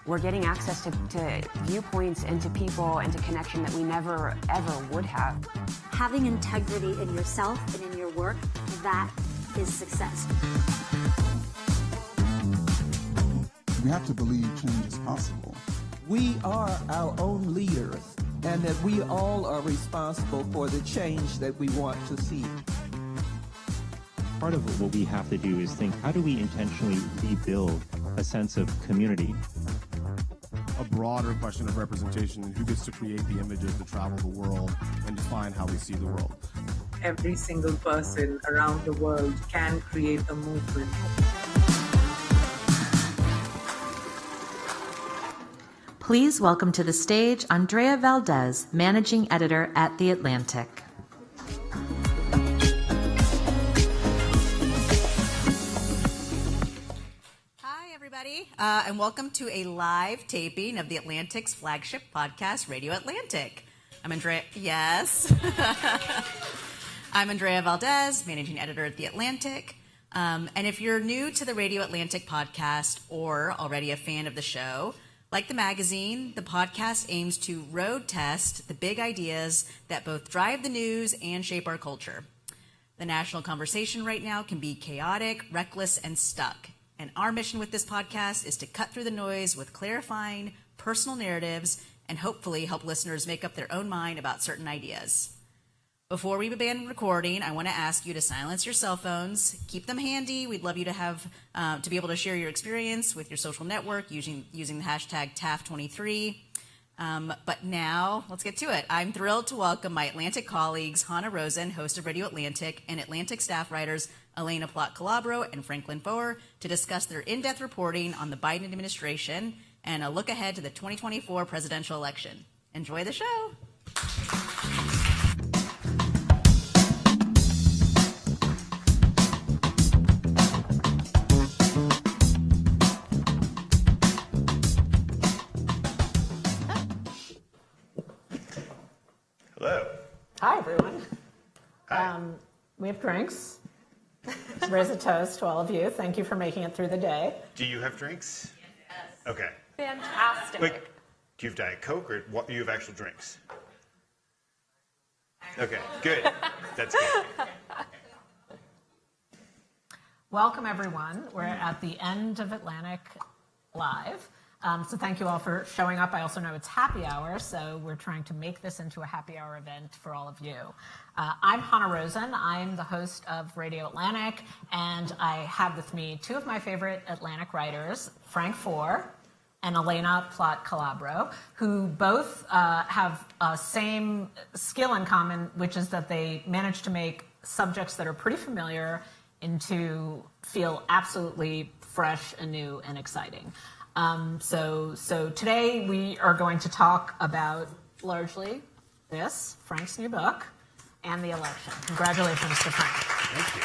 we're getting access to viewpoints and to people and to connection that we never, ever would have. Having integrity in yourself and in your work, that is success. We have to believe change is possible. We are our own leaders, and that we all are responsible for the change that we want to see. Part of what we have to do is think, how do we intentionally rebuild a sense of community? A broader question of representation and who gets to create the images that travel the world and define how we see the world. Every single person around the world can create a movement. Please welcome to the stage Andrea Valdez, Managing Editor at The Atlantic. Hi, everybody, and welcome to a live taping of The Atlantic's flagship podcast, Radio Atlantic. I'm Andrea. Yes. I'm Andrea Valdez, Managing Editor at The Atlantic. And if you're new to the Radio Atlantic podcast or already a fan of the show, like the magazine, the podcast aims to road test the big ideas that both drive the news and shape our culture. The national conversation right now can be chaotic, reckless, and stuck. And our mission with this podcast is to cut through the noise with clarifying, personal narratives and hopefully help listeners make up their own mind about certain ideas. Before we begin recording, I want to ask you to silence your cell phones, keep them handy. We'd love you to have to be able to share your experience with your social network using the hashtag TAF23. But now, let's get to it. I'm thrilled to welcome my Atlantic colleagues, Hannah Rosin, host of Radio Atlantic, and Atlantic staff writers Elaina Plott and Franklin Foer to discuss their in-depth reporting on the Biden administration and a look ahead to the 2024 presidential election. Enjoy the show. Hello. Hi, everyone. Hi. We have drinks. Raise a toast to all of you. Thank you for making it through the day. Do you have drinks? Yes. Okay. Fantastic. Wait, do you have Diet Coke or what, you have actual drinks? Okay, good. That's good. Welcome, everyone. We're at the end of Atlantic Live. So thank you all for showing up. I also know it's happy hour, so we're trying to make this into a happy hour event for all of you. I'm Hannah Rosin. I'm the host of Radio Atlantic, and I have with me two of my favorite Atlantic writers, Frank Foer and Elaina Plott, who both have a same skill in common, which is that they manage to make subjects that are pretty familiar into feel absolutely fresh and new and exciting. So today we are going to talk about largely this, Frank's new book, and the election. Congratulations to Frank. Thank you.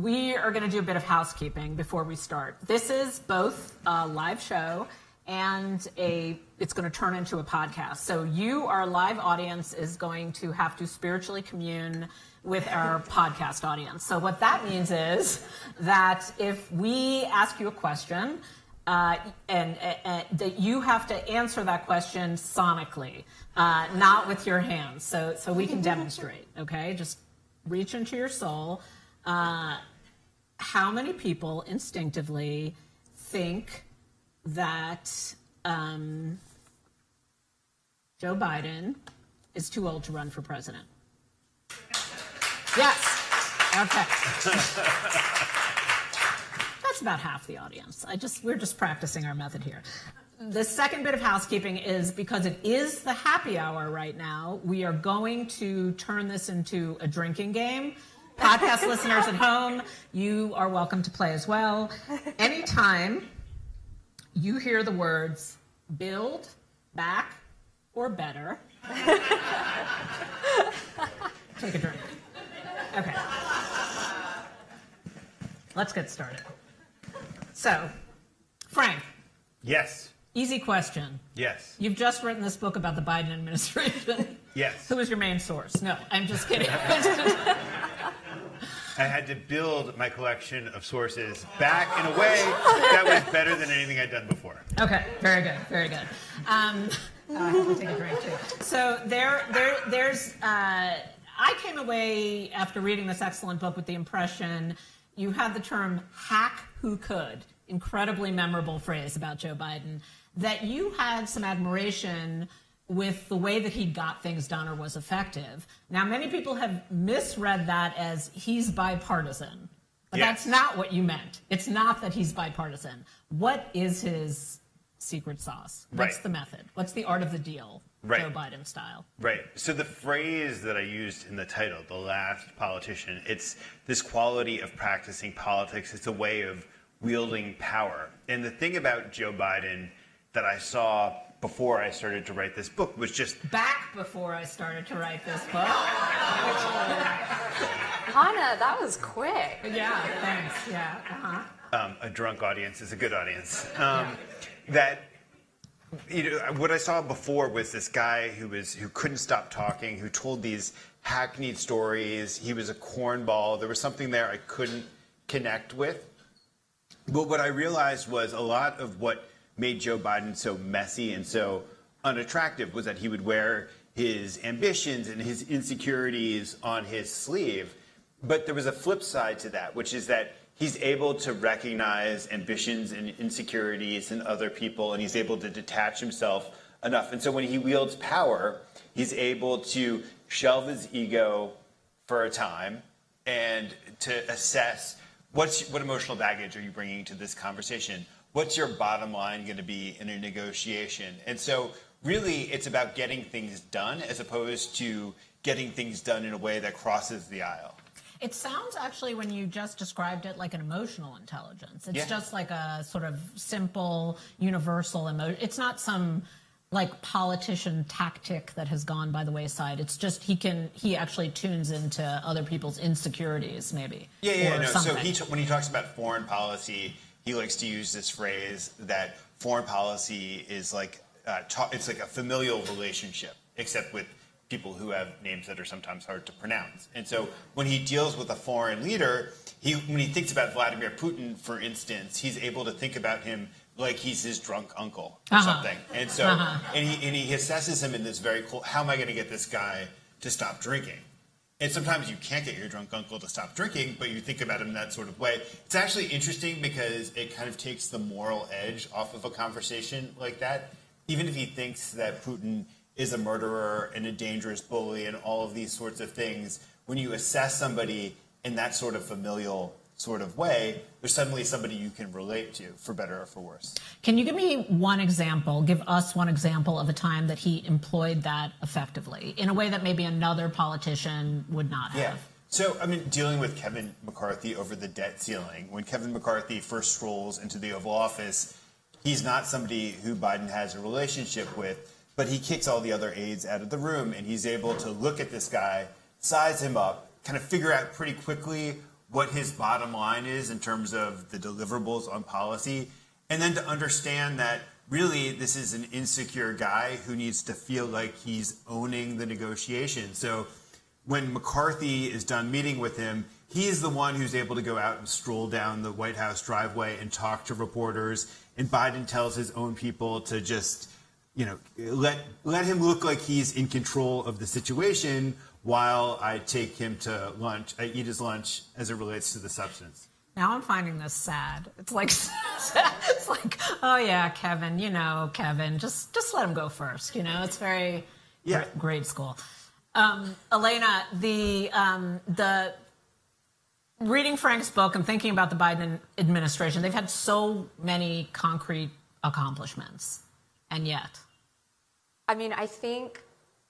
We are going to do a bit of housekeeping before we start. This is both a live show and it's going to turn into a podcast. So you, our live audience, is going to have to spiritually commune with our podcast audience. So what that means is that if we ask you a question, and that you have to answer that question sonically, not with your hands, so we can demonstrate, okay? Just reach into your soul. How many people instinctively think that Joe Biden is too old to run for president? Yes. Okay. That's about half the audience. We're just practicing our method here. The second bit of housekeeping is because it is the happy hour right now, we are going to turn this into a drinking game. Podcast listeners at home, you are welcome to play as well. Anytime you hear the words build, back, or better, take a drink. Okay. Let's get started. So, Frank. Yes. Easy question. Yes. You've just written this book about the Biden administration. Yes. Who was your main source? No, I'm just kidding. I had to build my collection of sources back in a way that was Better than anything I'd done before. Okay, very good, very good. I have to take a drink too. So there's. I came away after reading this excellent book with the impression you had the term "hack who could," incredibly memorable phrase about Joe Biden. That you had some admiration with the way that he got things done or was effective. Now, many people have misread that as he's bipartisan. But that's not what you meant. It's not that he's bipartisan. What is his secret sauce? What's the method? What's the art of the deal, Joe Biden style? Right. So the phrase that I used in the title, The Last Politician, it's this quality of practicing politics. It's a way of wielding power. And the thing about Joe Biden that I saw before I started to write this book was just... Back before I started to write this book. Hannah, that was quick. Yeah, thanks. Yeah, a drunk audience is a good audience. That, what I saw before was this guy who couldn't stop talking, who told these hackneyed stories. He was a cornball. There was something there I couldn't connect with. But what I realized was a lot of what made Joe Biden so messy and so unattractive was that he would wear his ambitions and his insecurities on his sleeve. But there was a flip side to that, which is that he's able to recognize ambitions and insecurities in other people, and he's able to detach himself enough. And so when he wields power, he's able to shelve his ego for a time and to assess what emotional baggage are you bringing to this conversation? What's your bottom line going to be in a negotiation? And so really it's about getting things done as opposed to getting things done in a way that crosses the aisle. It sounds actually, when you just described it, like an emotional intelligence. It's just like a sort of simple, universal emotion. It's not some like politician tactic that has gone by the wayside. It's just he actually tunes into other people's insecurities, maybe. No. So when he talks about foreign policy, he likes to use this phrase that foreign policy is like it's like a familial relationship, except with people who have names that are sometimes hard to pronounce. And so when he deals with a foreign leader, when he thinks about Vladimir Putin, for instance, he's able to think about him like he's his drunk uncle or something. And so and he assesses him in this very cool, how am I going to get this guy to stop drinking? And sometimes you can't get your drunk uncle to stop drinking, but you think about him in that sort of way. It's actually interesting because it kind of takes the moral edge off of a conversation like that. Even if he thinks that Putin is a murderer and a dangerous bully and all of these sorts of things, when you assess somebody in that sort of familial sort of way, there's suddenly somebody you can relate to, for better or for worse. Can you give me give us one example of a time that he employed that effectively, in a way that maybe another politician would not have? Yeah. So, dealing with Kevin McCarthy over the debt ceiling, when Kevin McCarthy first strolls into the Oval Office, he's not somebody who Biden has a relationship with, but he kicks all the other aides out of the room, and he's able to look at this guy, size him up, kind of figure out pretty quickly what his bottom line is in terms of the deliverables on policy, and then to understand that really this is an insecure guy who needs to feel like he's owning the negotiation. So when McCarthy is done meeting with him, he's the one who's able to go out and stroll down the White House driveway and talk to reporters, and Biden tells his own people to just let him look like he's in control of the situation while I take him to lunch, I eat his lunch as it relates to the substance. Now I'm finding this sad. It's like, oh yeah, Kevin, Kevin, just let him go first. It's very grade school. Elaina, the reading Frank's book and thinking about the Biden administration, they've had so many concrete accomplishments, and yet. I think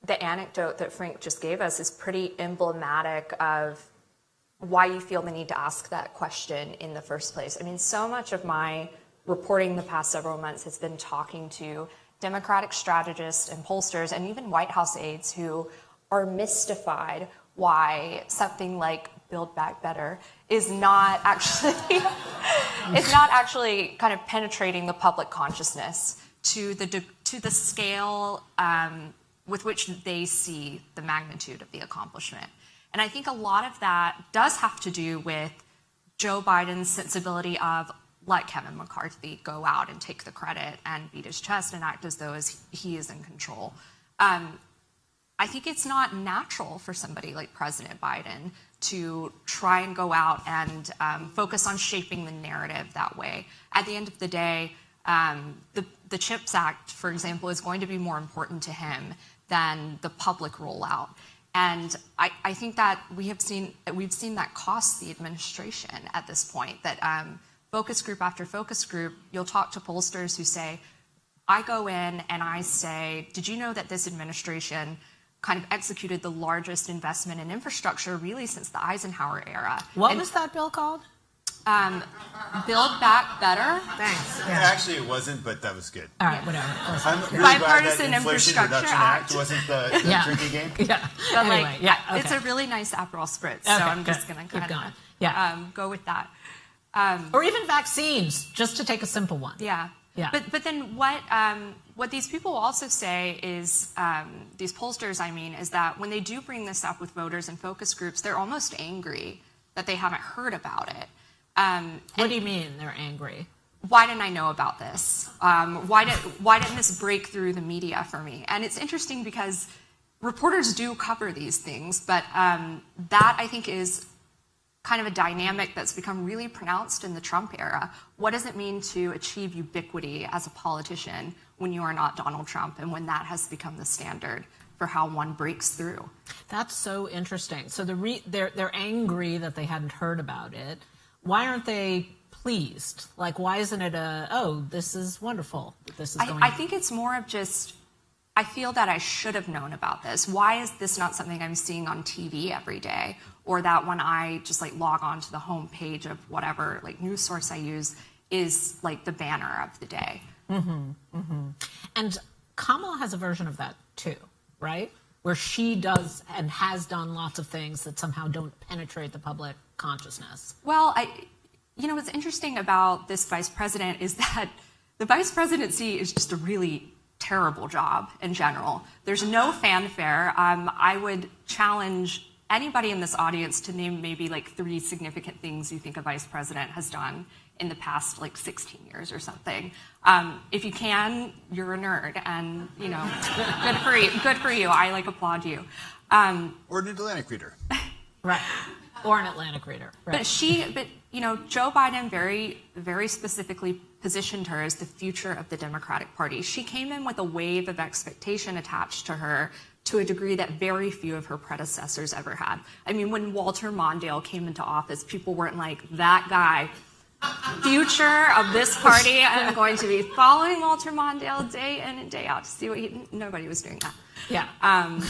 the anecdote that Frank just gave us is pretty emblematic of why you feel the need to ask that question in the first place. So much of my reporting the past several months has been talking to Democratic strategists and pollsters and even White House aides who are mystified why something like Build Back Better is not actually kind of penetrating the public consciousness to the scale with which they see the magnitude of the accomplishment. And I think a lot of that does have to do with Joe Biden's sensibility of let Kevin McCarthy go out and take the credit and beat his chest and act as though he is in control. I think it's not natural for somebody like President Biden to try and go out and focus on shaping the narrative that way. At the end of the day, the CHIPS Act, for example, is going to be more important to him than the public rollout. And I think that we've seen that cost the administration at this point, that focus group after focus group, you'll talk to pollsters who say, I go in and I say, did you know that this administration kind of executed the largest investment in infrastructure really since the Eisenhower era? What was that bill called? Build Back Better. Thanks. Yeah. Actually, it wasn't, but that was good. All right, whatever. I'm really Bipartisan glad that Inflation Infrastructure Reduction Act wasn't the drinking game. Yeah. But Anyway, yeah, okay. it's a really nice Aperol spritz, so Okay, I'm just good. going to Keep kind going. of go with that. Or even vaccines, just to take a simple one. Yeah. Yeah. But then what these people also say is, these pollsters, I mean, is that when they do bring this up with voters and focus groups, they're almost angry that they haven't heard about it. What do you mean they're angry? Why didn't I know about this? Why didn't this break through the media for me? And it's interesting because reporters do cover these things, but that I think is kind of a dynamic that's become really pronounced in the Trump era. What does it mean to achieve ubiquity as a politician when you are not Donald Trump, and when that has become the standard for how one breaks through? That's so interesting. So they're angry that they hadn't heard about it. Why aren't they pleased? Like, why isn't it this is wonderful that this is going on? I think it's more of just, I feel that I should have known about this. Why is this not something I'm seeing on TV every day? Or that when I just like log on to the home page of whatever like news source I use is like the banner of the day. Mm-hmm, mm-hmm. And Kamala has a version of that too, right? Where she does and has done lots of things that somehow don't penetrate the public consciousness. Well, what's interesting about this vice president is that the vice presidency is just a really terrible job in general. There's no fanfare. I would challenge anybody in this audience to name maybe like 3 significant things you think a vice president has done in the past like 16 years or something. If you can, you're a nerd, and good for you. I applaud you. Or an Atlantic reader. Right. Or an Atlantic reader. Right. But Joe Biden very, very specifically positioned her as the future of the Democratic Party. She came in with a wave of expectation attached to her to a degree that very few of her predecessors ever had. I mean, when Walter Mondale came into office, people weren't like, that guy, future of this party, I'm going to be following Walter Mondale day in and day out to see what nobody was doing that. Yeah.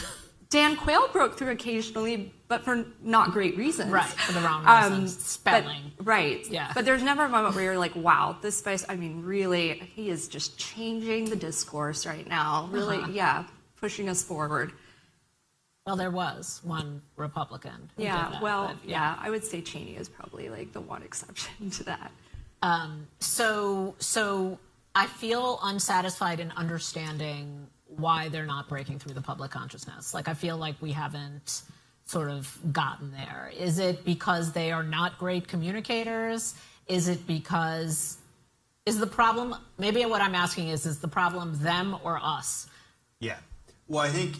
Dan Quayle broke through occasionally, but for not great reasons. Right, for the wrong reasons. Spelling. Right. Yeah. But there's never a moment where you're like, wow, this vice, really, he is just changing the discourse right now. Really, pushing us forward. Well, there was one Republican who did that. Well, I would say Cheney is probably like the one exception to that. So I feel unsatisfied in understanding why they're not breaking through the public consciousness. Like, I feel like we haven't sort of gotten there. Is it because they are not great communicators? Is it because, is the problem, maybe what I'm asking is the problem them or us? Yeah. Well, I think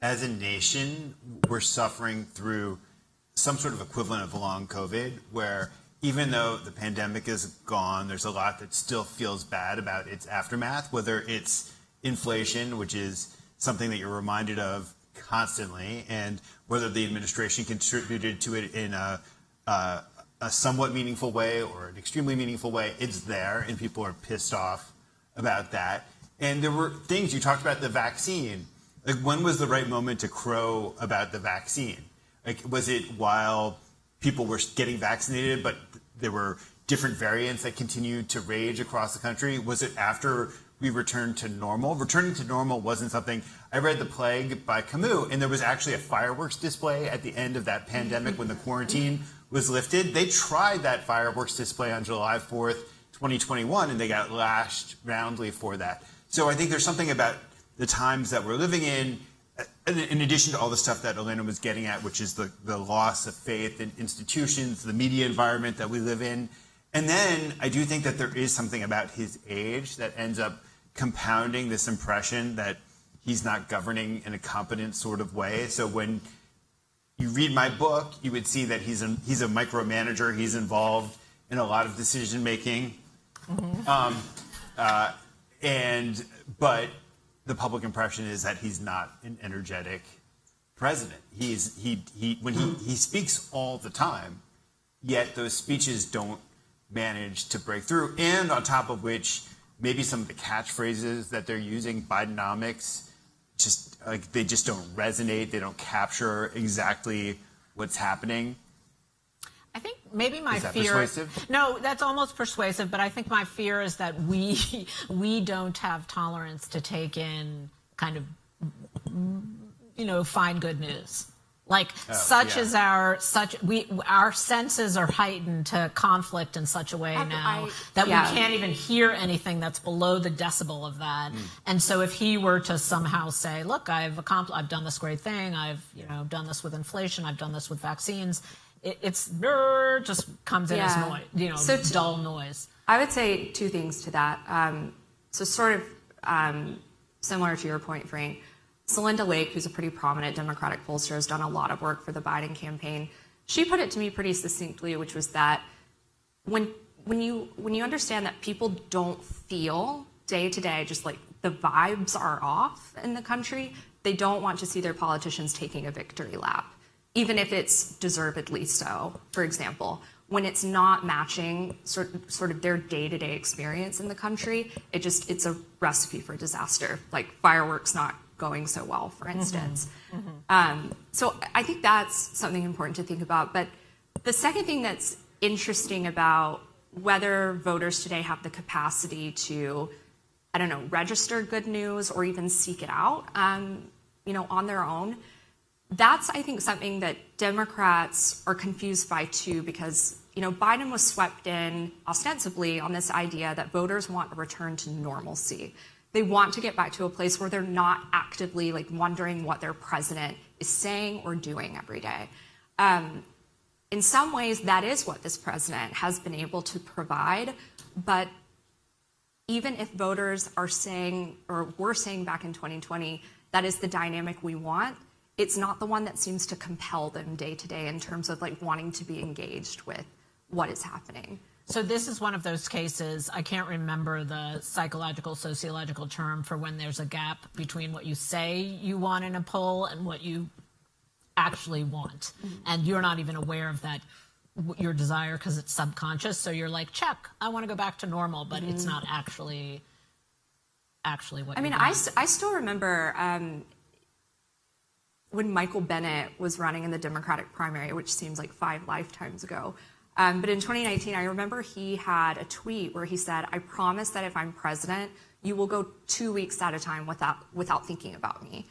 as a nation, we're suffering through some sort of equivalent of long COVID, where even though the pandemic is gone, there's a lot that still feels bad about its aftermath, whether it's inflation, which is something that you're reminded of constantly, and whether the administration contributed to it in a somewhat meaningful way or an extremely meaningful way, it's there, and people are pissed off about that. And there were things, you talked about the vaccine. Like, when was the right moment to crow about the vaccine? Like, was it while people were getting vaccinated, but there were different variants that continued to rage across the country? Was it after we returned to normal? Returning to normal wasn't something. I read The Plague by Camus, and there was actually a fireworks display at the end of that pandemic when the quarantine was lifted. They tried that fireworks display on July 4th, 2021, and they got lashed roundly for that. So I think there's something about the times that we're living in addition to all the stuff that Elaina was getting at, which is the loss of faith in institutions, the media environment that we live in. And then I do think that there is something about his age that ends up compounding this impression that he's not governing in a competent sort of way. So when you read my book, you would see that he's a micromanager. He's involved in a lot of decision making. But the public impression is that he's not an energetic president. He speaks all the time, yet those speeches don't manage to break through. And on top of which, maybe some of the catchphrases that they're using, Bidenomics, they just don't resonate. They don't capture exactly what's happening. I think maybe my fear. Is that persuasive? No, that's almost persuasive. But I think my fear is that we don't have tolerance to take in kind of fine good news. Like our senses are heightened to conflict in such a way now that we can't even hear anything that's below the decibel of that. And so if he were to somehow say, look, I've done this great thing, I've done this with inflation, I've done this with vaccines, it's just comes in as noise, dull noise. I would say two things to that. So sort of similar to your point, Frank. Celinda Lake, who's a pretty prominent Democratic pollster, has done a lot of work for the Biden campaign. She put it to me pretty succinctly, which was that when you understand that people don't feel day to day, just like the vibes are off in the country, they don't want to see their politicians taking a victory lap, even if it's deservedly so. For example, when it's not matching sort of their day-to-day experience in the country, it's a recipe for disaster. Like fireworks not going so well, for instance. So I think that's something important to think about. But the second thing that's interesting about whether voters today have the capacity to, register good news or even seek it out, on their own, that's, I think, something that Democrats are confused by too, because, Biden was swept in ostensibly on this idea that voters want a return to normalcy. They want to get back to a place where they're not actively wondering what their president is saying or doing every day. In some ways, that is what this president has been able to provide. But even if voters are saying, or were saying back in 2020, that is the dynamic we want, it's not the one that seems to compel them day to day in terms of wanting to be engaged with what is happening. So this is one of those cases, I can't remember the sociological term for when there's a gap between what you say you want in a poll and what you actually want. And you're not even aware of that, your desire, because it's subconscious. So you're like, check, I want to go back to normal, but it's not actually what you want. I still remember when Michael Bennett was running in the Democratic primary, which seems like 5 lifetimes ago. But in 2019, I remember he had a tweet where he said, I promise that if I'm president, you will go 2 weeks at a time without thinking about me.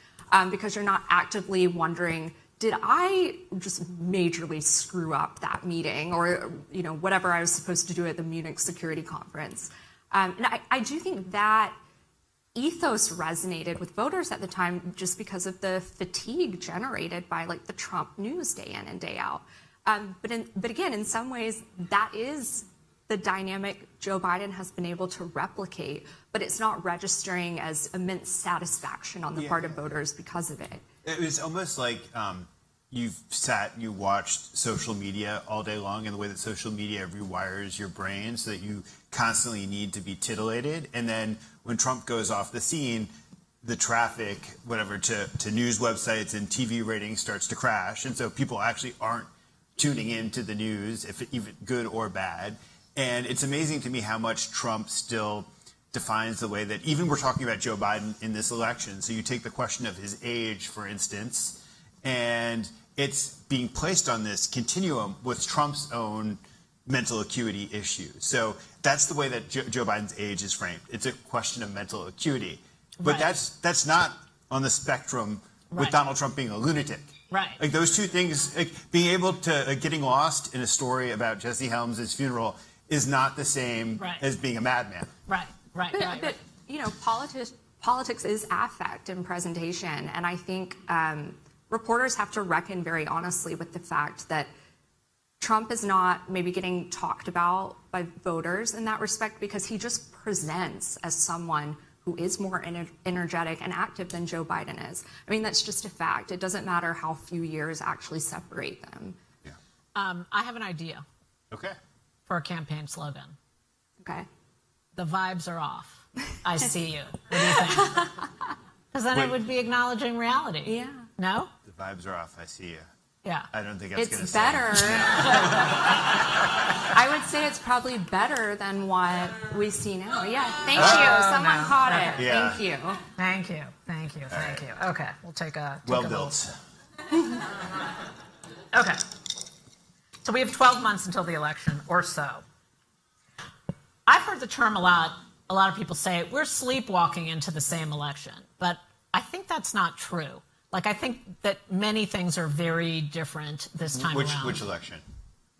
Because you're not actively wondering, did I just majorly screw up that meeting or, whatever I was supposed to do at the Munich Security Conference. And I do think that ethos resonated with voters at the time just because of the fatigue generated by the Trump news day in and day out. But again, in some ways, that is the dynamic Joe Biden has been able to replicate, but it's not registering as immense satisfaction on the part of voters because of it. It was almost like you've sat and you watched social media all day long, and the way that social media rewires your brain so that you constantly need to be titillated. And then when Trump goes off the scene, the traffic, to news websites and TV ratings starts to crash. And so people actually aren't tuning into the news, if even good or bad. And it's amazing to me how much Trump still defines the way that even we're talking about Joe Biden in this election. So you take the question of his age, for instance, and it's being placed on this continuum with Trump's own mental acuity issues. So that's the way that Joe Biden's age is framed. It's a question of mental acuity. But that's not on the spectrum with Donald Trump being a lunatic. Right. Those two things, being able to, getting lost in a story about Jesse Helms' funeral is not the same as being a madman. But politics is affect and presentation. And I think reporters have to reckon very honestly with the fact that Trump is not maybe getting talked about by voters in that respect because he just presents as someone who is more energetic and active than Joe Biden is. I mean, that's just a fact. It doesn't matter how few years actually separate them. Yeah. I have an idea. Okay. For a campaign slogan. Okay. The vibes are off. I see you. What do you think? Because then it would be acknowledging reality. Yeah. No? The vibes are off. I see you. Yeah. I don't think that's going to It's better. I would say it's probably better than what we see now. Yeah. Thank you. Someone caught it. Yeah. Thank you. Thank you. Thank you. Thank you. Okay. We'll take a... Well built. Okay. So we have 12 months until the election, or so. I've heard the term a lot. A lot of people say, we're sleepwalking into the same election. But I think that's not true. Like, I think that many things are very different this time around. Which election?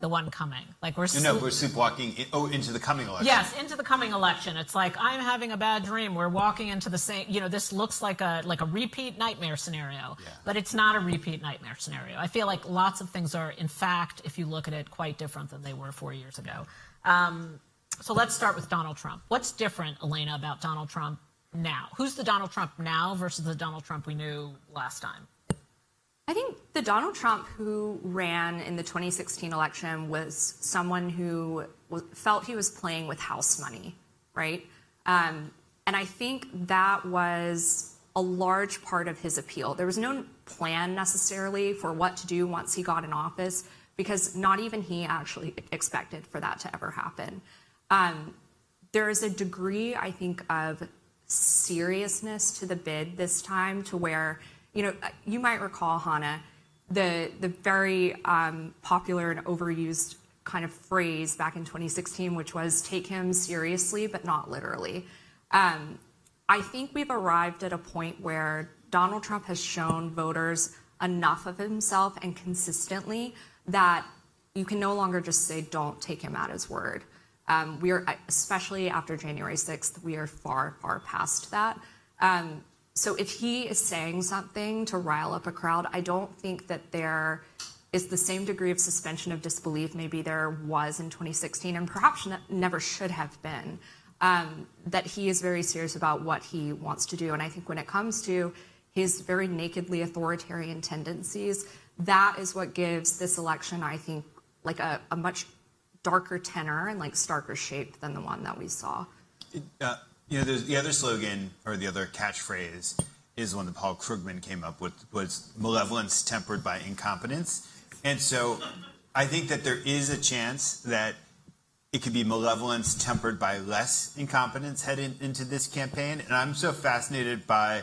The one coming. Like, we're sleepwalking into the coming election. Yes, into the coming election. It's like, I'm having a bad dream. We're walking into the same, this looks like a repeat nightmare scenario, but it's not a repeat nightmare scenario. I feel like lots of things are, in fact, if you look at it, quite different than they were 4 years ago. So let's start with Donald Trump. What's different, Elaina, about Donald Trump now? Who's the Donald Trump now versus the Donald Trump we knew last time? I think the Donald Trump who ran in the 2016 election was someone who felt he was playing with house money, right? And I think that was a large part of his appeal. There was no plan necessarily for what to do once he got in office, because not even he actually expected for that to ever happen. There is a degree, I think, of seriousness to the bid this time to where, you might recall, Hannah, the very popular and overused kind of phrase back in 2016, which was take him seriously, but not literally. I think we've arrived at a point where Donald Trump has shown voters enough of himself and consistently that you can no longer just say, don't take him at his word. We are, especially after January 6th, we are far, far past that. So if he is saying something to rile up a crowd, I don't think that there is the same degree of suspension of disbelief maybe there was in 2016, and perhaps never should have been, that he is very serious about what he wants to do. And I think when it comes to his very nakedly authoritarian tendencies, that is what gives this election, I think, like a much darker tenor and like starker shape than the one that we saw. There's the other slogan or the other catchphrase is one that Paul Krugman came up with, was malevolence tempered by incompetence. And so I think that there is a chance that it could be malevolence tempered by less incompetence heading into this campaign. And I'm so fascinated by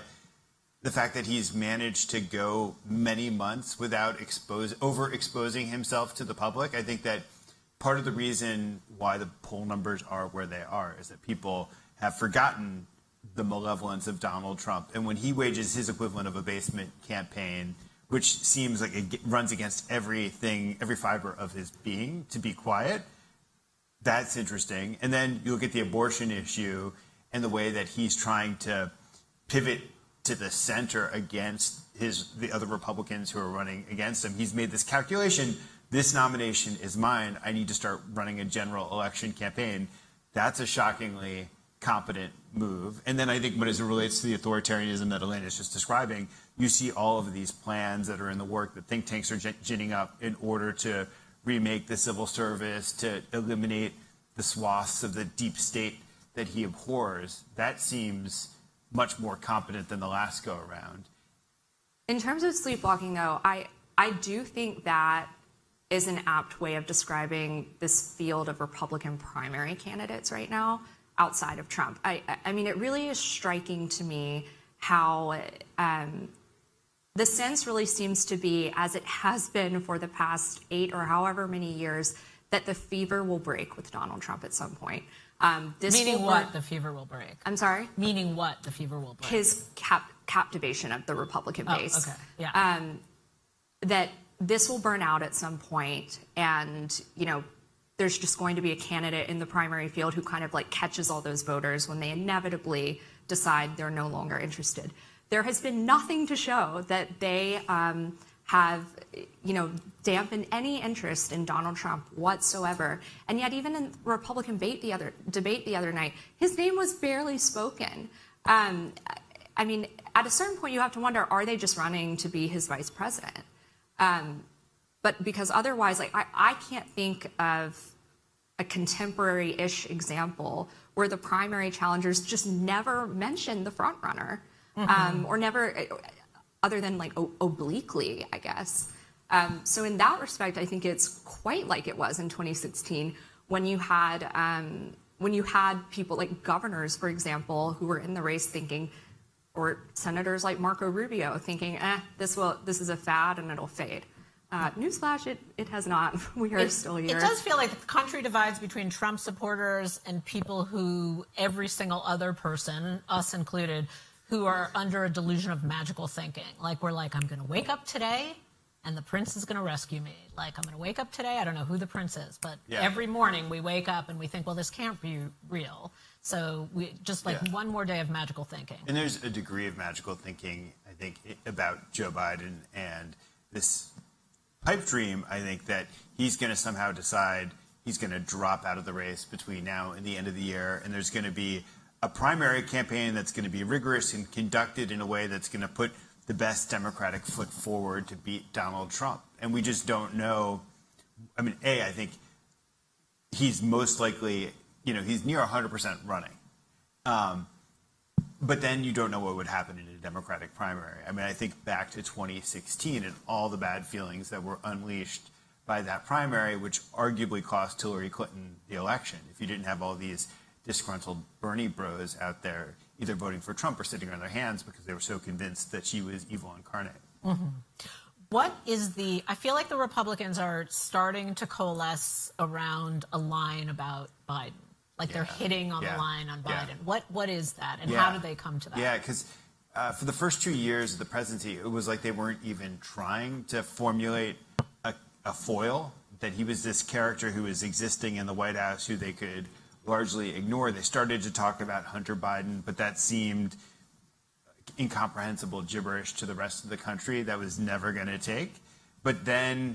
the fact that he's managed to go many months without overexposing himself to the public. I think that part of the reason why the poll numbers are where they are is that people have forgotten the malevolence of Donald Trump. And when he wages his equivalent of a basement campaign, which seems like it runs against everything, every fiber of his being to be quiet, that's interesting. And then you look at the abortion issue and the way that he's trying to pivot to the center against the other Republicans who are running against him. He's made this calculation, this nomination is mine, I need to start running a general election campaign. That's a shockingly competent move. And then I think as it relates to the authoritarianism that Elaina is just describing, you see all of these plans that are in the work that think tanks are ginning up in order to remake the civil service, to eliminate the swaths of the deep state that he abhors. That seems much more competent than the last go around. In terms of sleepwalking, though, I do think that is an apt way of describing this field of Republican primary candidates right now outside of Trump. I mean, it really is striking to me how the sense really seems to be, as it has been for the past 8 or however many years, that the fever will break with Donald Trump at some point. Meaning what the fever will break? I'm sorry? Meaning what the fever will break? His captivation of the Republican base. Okay. Yeah. That this will burn out at some point, and, there's just going to be a candidate in the primary field who kind of like catches all those voters when they inevitably decide they're no longer interested. There has been nothing to show that they have, dampened any interest in Donald Trump whatsoever. And yet, even in Republican debate the other night, his name was barely spoken. I mean, at a certain point, you have to wonder, are they just running to be his vice president? But because otherwise, I can't think of a contemporary-ish example where the primary challengers just never mentioned the front runner, or never, other than obliquely, I guess. So in that respect, I think it's quite like it was in 2016 when you had people like governors, for example, who were in the race thinking, or senators like Marco Rubio thinking, this is a fad and it'll fade. Newsflash, it has not. We are still here. It does feel like the country divides between Trump supporters and people who, every single other person, us included, who are under a delusion of magical thinking. Like, we're like, I'm going to wake up today and the prince is going to rescue me. Like, I'm going to wake up today. I don't know who the prince is, but every morning we wake up and we think, well, this can't be real. So we just one more day of magical thinking. And there's a degree of magical thinking, I think, about Joe Biden and this pipe dream. I think that he's going to somehow decide he's going to drop out of the race between now and the end of the year. And there's going to be a primary campaign that's going to be rigorous and conducted in a way that's going to put the best Democratic foot forward to beat Donald Trump. And we just don't know. I mean, I think he's most likely, he's near 100% running. But then you don't know what would happen in a Democratic primary. I mean, I think back to 2016 and all the bad feelings that were unleashed by that primary, which arguably cost Hillary Clinton the election. If you didn't have all these disgruntled Bernie bros out there either voting for Trump or sitting on their hands because they were so convinced that she was evil incarnate. Mm-hmm. What is I feel like the Republicans are starting to coalesce around a line about Biden. Like they're hitting on the line on Biden. What is that, and how do they come to that? Yeah, because for the first 2 years of the presidency, it was like they weren't even trying to formulate a foil, that he was this character who was existing in the White House who they could largely ignore. They started to talk about Hunter Biden, but that seemed incomprehensible gibberish to the rest of the country that was never going to take. But then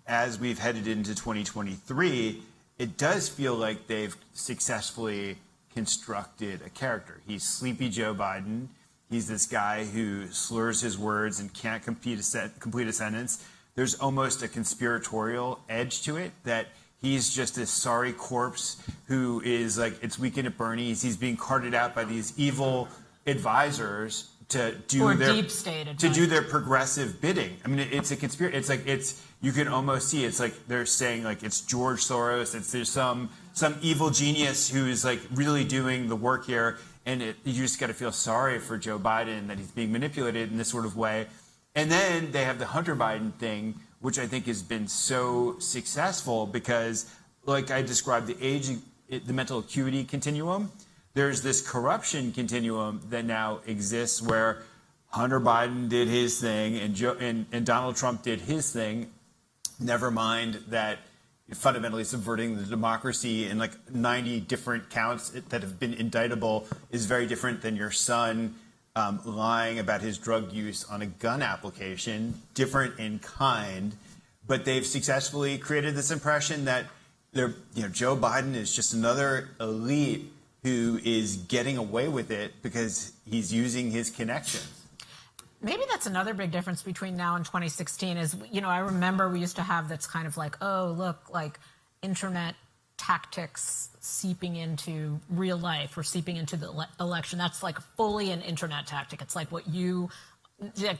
as we've headed into 2023, it does feel like they've successfully constructed a character. He's Sleepy Joe Biden. He's this guy who slurs his words and can't complete a sentence. There's almost a conspiratorial edge to it, that he's just this sorry corpse who is like, it's Weekend at Bernie's. He's being carted out by these evil advisors to do their progressive bidding. I mean, it's a conspiracy. You can almost see it's like they're saying like it's George Soros. There's some evil genius who is like really doing the work here, and you just got to feel sorry for Joe Biden that he's being manipulated in this sort of way. And then they have the Hunter Biden thing, which I think has been so successful because, like I described, the mental acuity continuum. There's this corruption continuum that now exists where Hunter Biden did his thing and Donald Trump did his thing. Never mind that fundamentally subverting the democracy in like 90 different counts that have been indictable is very different than your son lying about his drug use on a gun application, different in kind. But they've successfully created this impression that Joe Biden is just another elite who is getting away with it because he's using his connections. Maybe that's another big difference between now and 2016 is, I remember we used to have that's kind of like, oh, look, like internet tactics seeping into real life or seeping into the election. That's like fully an internet tactic. It's like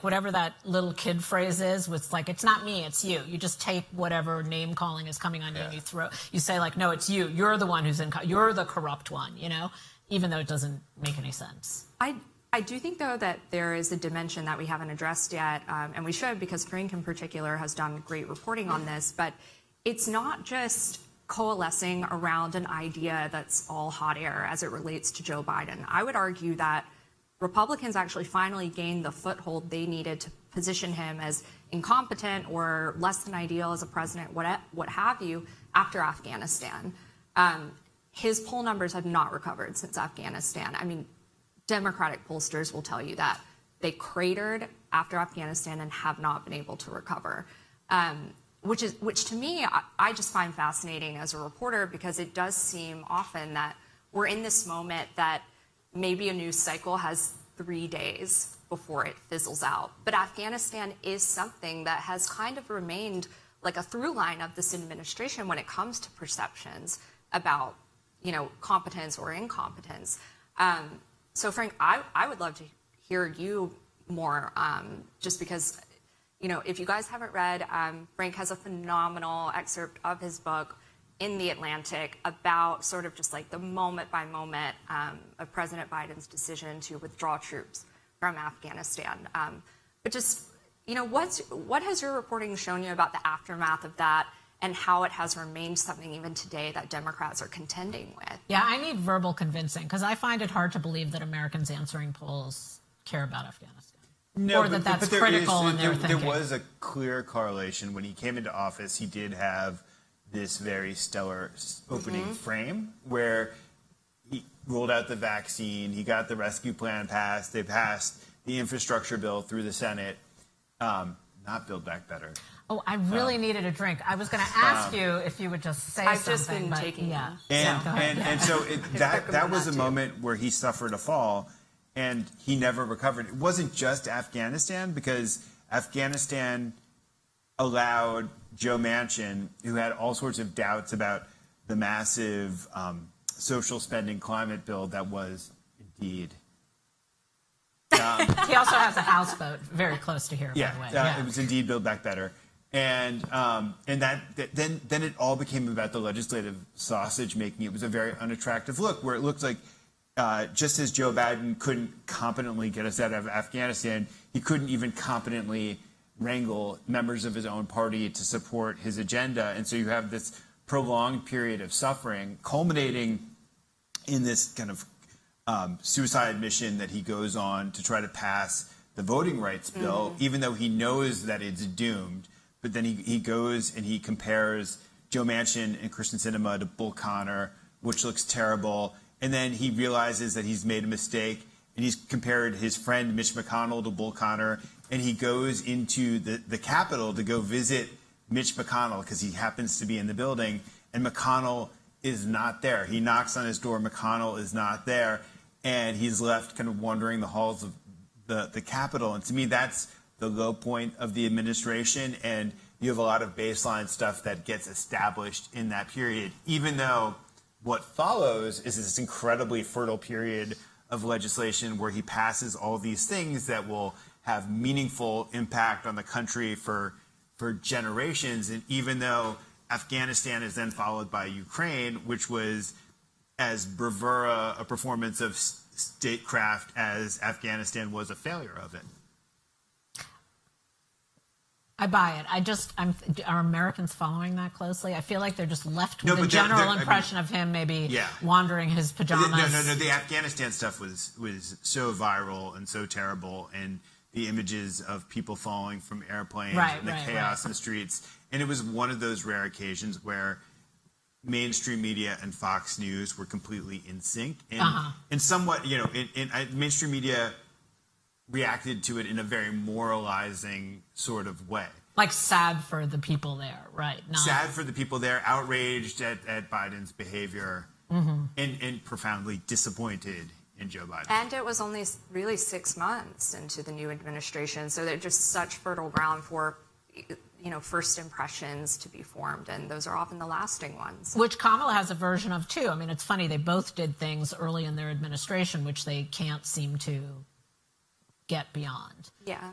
whatever that little kid phrase is, with like, it's not me, it's you. You just take whatever name calling is coming on you and you say like, no, it's you. You're the one you're the corrupt one, even though it doesn't make any sense. I do think, though, that there is a dimension that we haven't addressed yet, and we should, because Frank in particular has done great reporting on this, but it's not just coalescing around an idea that's all hot air as it relates to Joe Biden. I would argue that Republicans actually finally gained the foothold they needed to position him as incompetent or less than ideal as a president, what have you, after Afghanistan. His poll numbers have not recovered since Afghanistan. I mean, Democratic pollsters will tell you that they cratered after Afghanistan and have not been able to recover. Which to me, I just find fascinating as a reporter, because it does seem often that we're in this moment that maybe a news cycle has 3 days before it fizzles out. But Afghanistan is something that has kind of remained like a through line of this administration when it comes to perceptions about, competence or incompetence. So Frank, I would love to hear you more, just because, if you guys haven't read, Frank has a phenomenal excerpt of his book in The Atlantic about sort of just like the moment by moment of President Biden's decision to withdraw troops from Afghanistan. But just, what has your reporting shown you about the aftermath of that, and how it has remained something even today that Democrats are contending with? Yeah, I need verbal convincing, because I find it hard to believe that Americans answering polls care about Afghanistan. No, or that that's critical in their thinking. There was a clear correlation. When he came into office, he did have this very stellar opening frame where he rolled out the vaccine, he got the rescue plan passed, they passed the infrastructure bill through the Senate, not Build Back Better. Oh, I really needed a drink. I was going to ask you if you would just say I've something. just been taking yeah. And so that was a moment where he suffered a fall, and he never recovered. It wasn't just Afghanistan, because Afghanistan allowed Joe Manchin, who had all sorts of doubts about the massive social spending climate bill that was indeed. He also has a houseboat very close to here, by the way. It was indeed Build Back Better. And then it all became about the legislative sausage making. It was a very unattractive look, where it looked like just as Joe Biden couldn't competently get us out of Afghanistan, he couldn't even competently wrangle members of his own party to support his agenda. And so you have this prolonged period of suffering culminating in this kind of suicide mission that he goes on to try to pass the voting rights bill, even though he knows that it's doomed. But then he goes and he compares Joe Manchin and Kyrsten Sinema to Bull Connor, which looks terrible. And then he realizes that he's made a mistake, and he's compared his friend Mitch McConnell to Bull Connor. And he goes into the Capitol to go visit Mitch McConnell because he happens to be in the building, and McConnell is not there. He knocks on his door. McConnell is not there. And he's left kind of wandering the halls of the Capitol. And to me, that's the low point of the administration. And you have a lot of baseline stuff that gets established in that period, even though what follows is this incredibly fertile period of legislation where he passes all these things that will have meaningful impact on the country for generations. And even though Afghanistan is then followed by Ukraine, which was as bravura a performance of statecraft as Afghanistan was a failure of it. I buy it. Are Americans following that closely? I feel like they're just left with a general impression of him maybe wandering his pajamas. No. The Afghanistan stuff was so viral and so terrible, and the images of people falling from airplanes and the chaos in the streets. And it was one of those rare occasions where mainstream media and Fox News were completely in sync. And somewhat, mainstream media reacted to it in a very moralizing sort of way. Like sad for the people there, right? Sad for the people there, outraged at Biden's behavior, and profoundly disappointed in Joe Biden. And it was only really 6 months into the new administration, so they're just such fertile ground for, first impressions to be formed, and those are often the lasting ones. Which Kamala has a version of too. I mean, it's funny, they both did things early in their administration which they can't seem to get beyond. Yeah.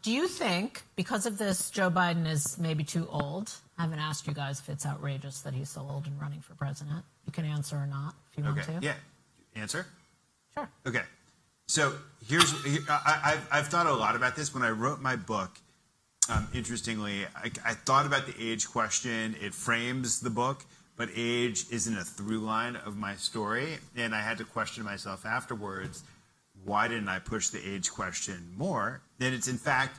Do you think, because of this, Joe Biden is maybe too old? I haven't asked you guys if it's outrageous that he's so old and running for president. You can answer or not if you want to. Yeah. Answer? Sure. Okay. So I've thought a lot about this. When I wrote my book, interestingly, I thought about the age question. It frames the book, but age isn't a through line of my story. And I had to question myself afterwards, why didn't I push the age question more? And it's, in fact,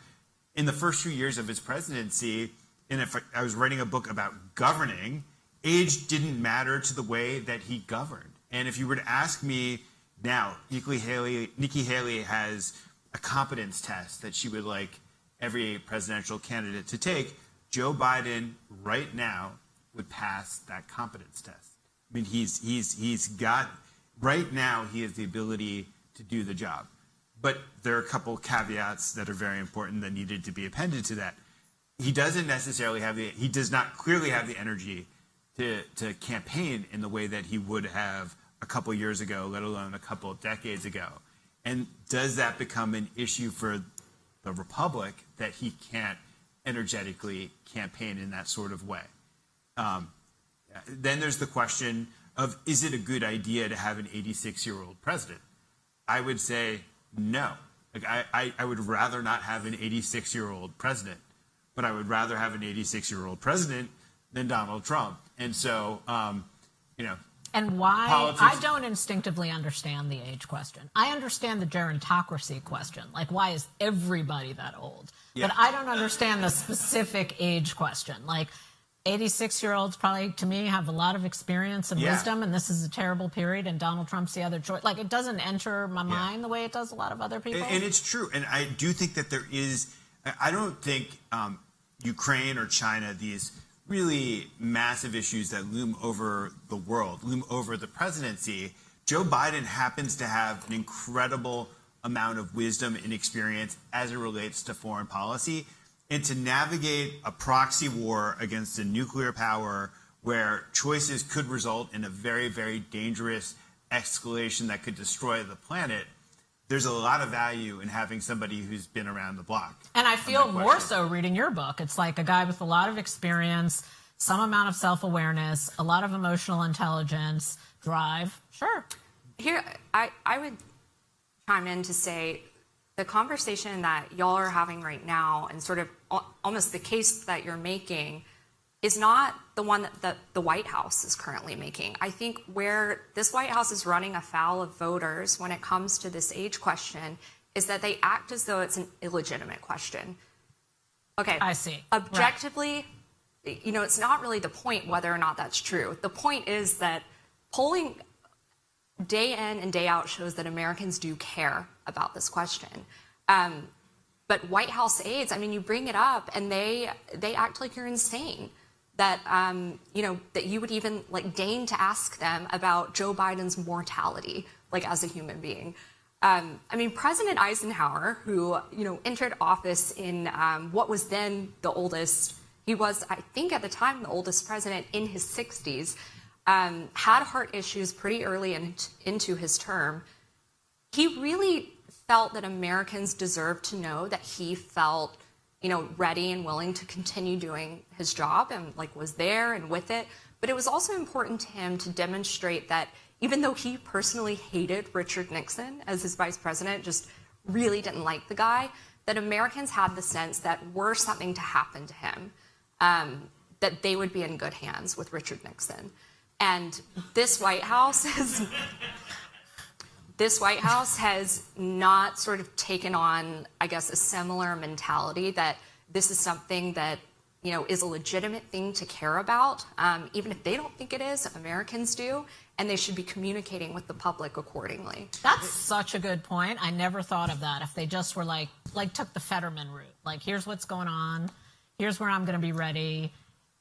in the first few years of his presidency, and if I was writing a book about governing, age didn't matter to the way that he governed. And if you were to ask me now, Nikki Haley has a competence test that she would like every presidential candidate to take, Joe Biden right now would pass that competence test. I mean, he's got, right now he has the ability to do the job. But there are a couple caveats that are very important that needed to be appended to that. He doesn't necessarily have he does not clearly have the energy to campaign in the way that he would have a couple years ago, let alone a couple of decades ago. And does that become an issue for the Republic that he can't energetically campaign in that sort of way? Then there's the question of, is it a good idea to have an 86-year-old president? I would say no. Like I would rather not have an 86-year-old president, but I would rather have an 86-year-old president than Donald Trump. And so, And why? Politics. I don't instinctively understand the age question. I understand the gerontocracy question. Like, why is everybody that old? Yeah. But I don't understand the specific age question. Like, 86-year-olds probably, to me, have a lot of experience and wisdom, and this is a terrible period, and Donald Trump's the other choice. Like, it doesn't enter my mind the way it does a lot of other people. And it's true. And I do think that there is, I don't think Ukraine or China, these really massive issues that loom over the world, loom over the presidency, Joe Biden happens to have an incredible amount of wisdom and experience as it relates to foreign policy. And to navigate a proxy war against a nuclear power where choices could result in a very, very dangerous escalation that could destroy the planet, there's a lot of value in having somebody who's been around the block. And I feel more so reading your book. It's like a guy with a lot of experience, some amount of self-awareness, a lot of emotional intelligence, drive. Sure. Here, I would chime in to say the conversation that y'all are having right now and sort of almost the case that you're making is not the one that the White House is currently making. I think where this White House is running afoul of voters when it comes to this age question is that they act as though it's an illegitimate question. Okay. I see. Objectively, it's not really the point whether or not that's true. The point is that polling day in and day out shows that Americans do care about this question. But White House aides, I mean, you bring it up and they act like you're insane. That, that you would even like deign to ask them about Joe Biden's mortality, like as a human being. I mean, President Eisenhower, who, entered office in what was then the oldest, he was, I think at the time, the oldest president in his 60s, had heart issues pretty early into his term. He really felt that Americans deserved to know that he felt, ready and willing to continue doing his job and was there and with it. But it was also important to him to demonstrate that even though he personally hated Richard Nixon as his vice president, just really didn't like the guy, that Americans had the sense that were something to happen to him, that they would be in good hands with Richard Nixon. And this White House has not sort of taken on, I guess, a similar mentality that this is something that, is a legitimate thing to care about. Even if they don't think it is, Americans do, and they should be communicating with the public accordingly. That's such a good point. I never thought of that. If they just were like took the Fetterman route, like, here's what's going on, here's where I'm going to be ready.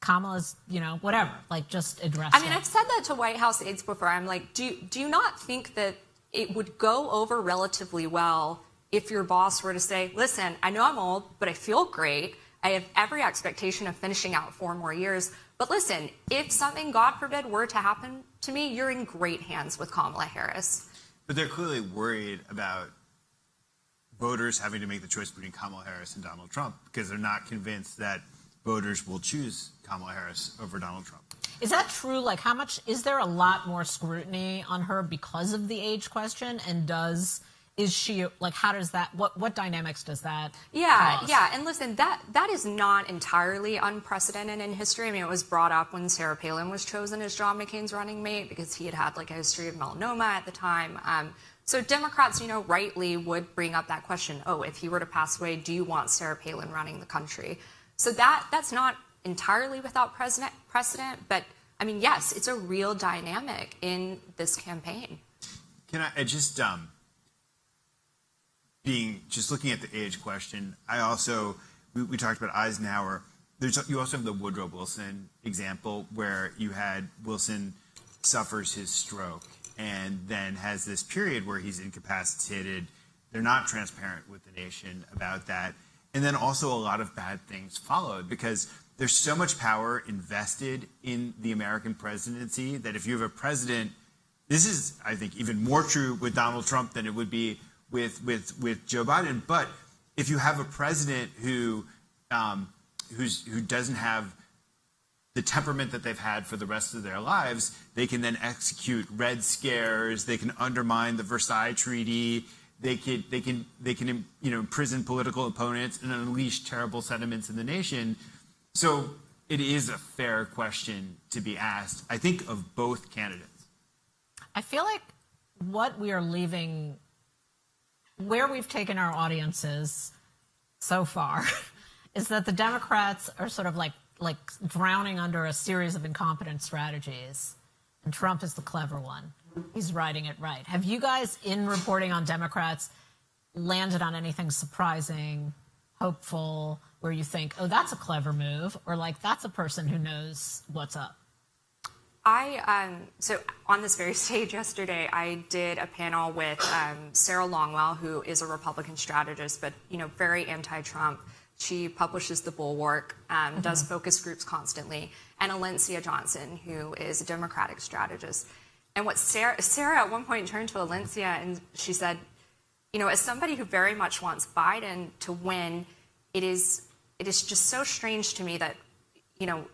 Kamala's, whatever, just address it. I mean, I've said that to White House aides before. I'm like, do you not think that it would go over relatively well if your boss were to say, listen, I know I'm old, but I feel great. I have every expectation of finishing out 4 more years. But listen, if something, God forbid, were to happen to me, you're in great hands with Kamala Harris. But they're clearly worried about voters having to make the choice between Kamala Harris and Donald Trump because they're not convinced that voters will choose Kamala Harris over Donald Trump. Is that true? Like, is there a lot more scrutiny on her because of the age question? And how does that, what dynamics does that cause? Yeah. And listen, that is not entirely unprecedented in history. I mean, it was brought up when Sarah Palin was chosen as John McCain's running mate because he had a history of melanoma at the time. So Democrats, rightly would bring up that question. Oh, if he were to pass away, do you want Sarah Palin running the country? So that's not entirely without precedent, but I mean, yes, it's a real dynamic in this campaign. Can I just just looking at the age question, I also, we talked about Eisenhower. You also have the Woodrow Wilson example where you had Wilson suffers his stroke and then has this period where he's incapacitated. They're not transparent with the nation about that. And then also a lot of bad things followed because there's so much power invested in the American presidency that if you have a president, this is, I think, even more true with Donald Trump than it would be with Joe Biden. But if you have a president who doesn't have the temperament that they've had for the rest of their lives, they can then execute Red Scares. They can undermine the Versailles Treaty. They can imprison political opponents and unleash terrible sentiments in the nation. So it is a fair question to be asked, I think, of both candidates. I feel like what we are leaving, where we've taken our audiences so far, is that the Democrats are sort of like drowning under a series of incompetent strategies, and Trump is the clever one. He's riding it right. Have you guys, in reporting on Democrats, landed on anything surprising, hopeful, where you think, oh, that's a clever move, or like that's a person who knows what's up? So on this very stage yesterday, I did a panel with Sarah Longwell, who is a Republican strategist, but very anti-Trump. She publishes The Bulwark, does focus groups constantly, and Alencia Johnson, who is a Democratic strategist. And what Sarah at one point turned to Alencia and she said, as somebody who very much wants Biden to win, it is just so strange to me that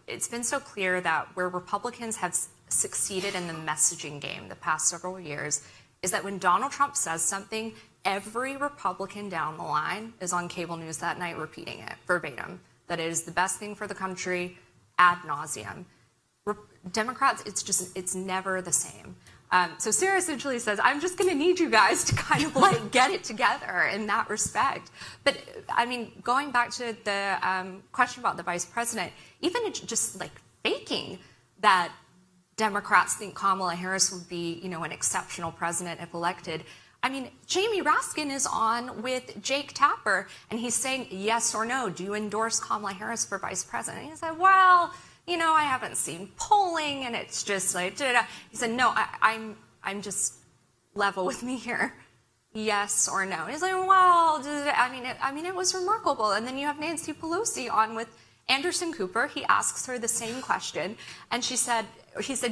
it's been so clear that where Republicans have succeeded in the messaging game the past several years is that when Donald Trump says something, every Republican down the line is on cable news that night repeating it verbatim, that it is the best thing for the country ad nauseum. Democrats, it's never the same. So Sarah essentially says, I'm just going to need you guys to kind of get it together in that respect. But I mean, going back to the question about the vice president, even just faking that Democrats think Kamala Harris would be, an exceptional president if elected. I mean, Jamie Raskin is on with Jake Tapper, and he's saying, yes or no, do you endorse Kamala Harris for vice president? And he said, well, I haven't seen polling, and it's just he said, no, I'm just level with me here. Yes or no? And he's like, well, it was remarkable. And then you have Nancy Pelosi on with Anderson Cooper. He asks her the same question, and he said,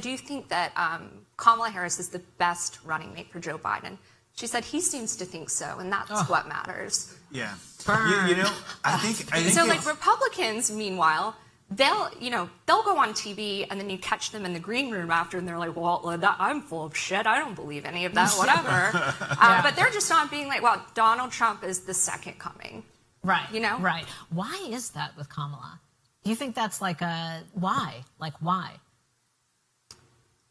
do you think that Kamala Harris is the best running mate for Joe Biden? She said, he seems to think so, and that's what matters. Yeah. I think so. Republicans, meanwhile, they'll go on TV, and then you catch them in the green room after, and they're like, well, I'm full of shit. I don't believe any of that, whatever. But they're just not being like, well, Donald Trump is the second coming. Right. Right. Why is that with Kamala? Do you think that's why? Why?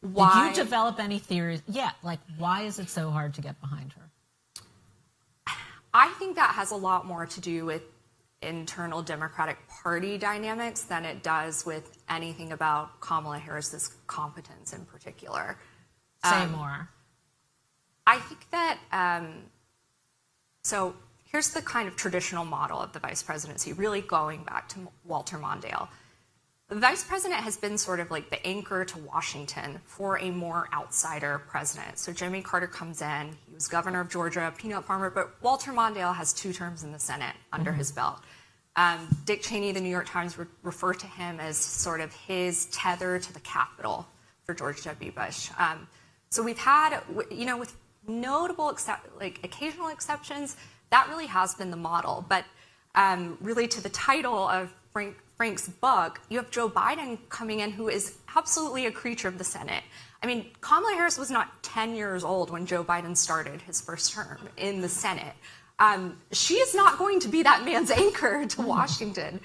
Why? Did you develop any theories? Yeah, why is it so hard to get behind her? I think that has a lot more to do with internal Democratic Party dynamics than it does with anything about Kamala Harris's competence in particular. Say more. I think that, so here's the kind of traditional model of the vice presidency, really going back to Walter Mondale. The vice president has been sort of like the anchor to Washington for a more outsider president. So Jimmy Carter comes in, he was governor of Georgia, peanut farmer, but Walter Mondale has 2 terms in the Senate under his belt. Dick Cheney, the New York Times, would refer to him as sort of his tether to the Capitol for George W. Bush. So we've had, with notable, occasional exceptions, that really has been the model. But really to the title of Frank's book, you have Joe Biden coming in, who is absolutely a creature of the Senate. I mean, Kamala Harris was not 10 years old when Joe Biden started his first term in the Senate. She is not going to be that man's anchor to Washington.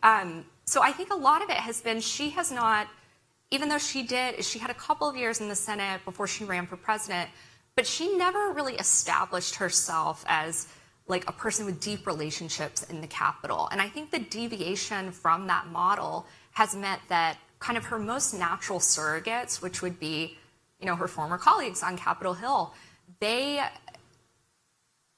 So I think a lot of it has been she has not, even though she had a couple of years in the Senate before she ran for president, but she never really established herself as a person with deep relationships in the Capitol. And I think the deviation from that model has meant that kind of her most natural surrogates, which would be, her former colleagues on Capitol Hill, they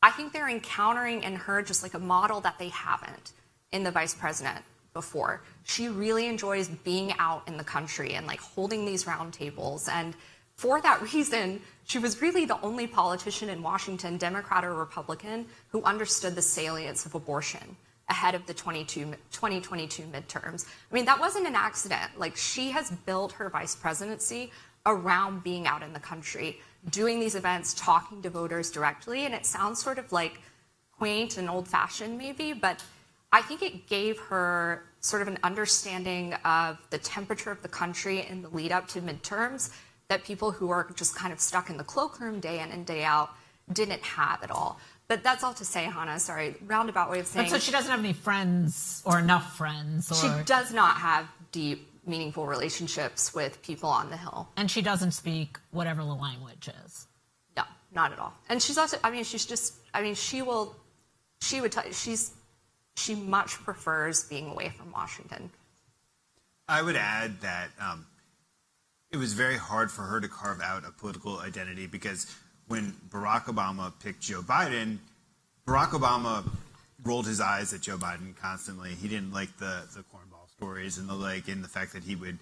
I think they're encountering in her just like a model that they haven't in the vice president before. She really enjoys being out in the country and like holding these round tables. And for that reason, she was really the only politician in Washington, Democrat or Republican, who understood the salience of abortion ahead of the 2022 midterms. I mean, that wasn't an accident. Like, she has built her vice presidency around being out in the country, doing these events, talking to voters directly. And it sounds sort of like quaint and old-fashioned maybe, but I think it gave her sort of an understanding of the temperature of the country in the lead up to midterms that people who are just kind of stuck in the cloakroom day in and day out didn't have at all. But that's all to say, Hannah, sorry, roundabout way of saying. But so she doesn't have any friends or enough friends? Or... She does not have deep, meaningful relationships with people on the Hill. And she doesn't speak whatever the language is? No, not at all. And she's also, I mean, she's just, I mean, she would tell you, she much prefers being away from Washington. I would add that it was very hard for her to carve out a political identity because when Barack Obama picked Joe Biden, Barack Obama rolled his eyes at Joe Biden constantly. He didn't like the cornball stories and the fact that he would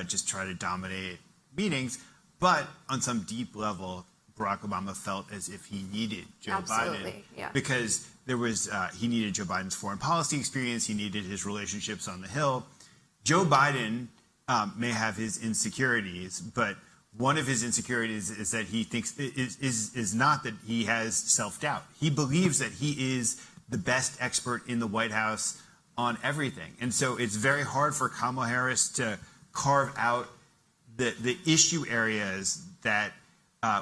just try to dominate meetings. But on some deep level, Barack Obama felt as if he needed Joe Biden because there was he needed Joe Biden's foreign policy experience. He needed his relationships on the Hill. Joe Biden may have his insecurities, but one of his insecurities is that he thinks is not that he has self-doubt. He believes that he is the best expert in the White House on everything. And so it's very hard for Kamala Harris to carve out the issue areas that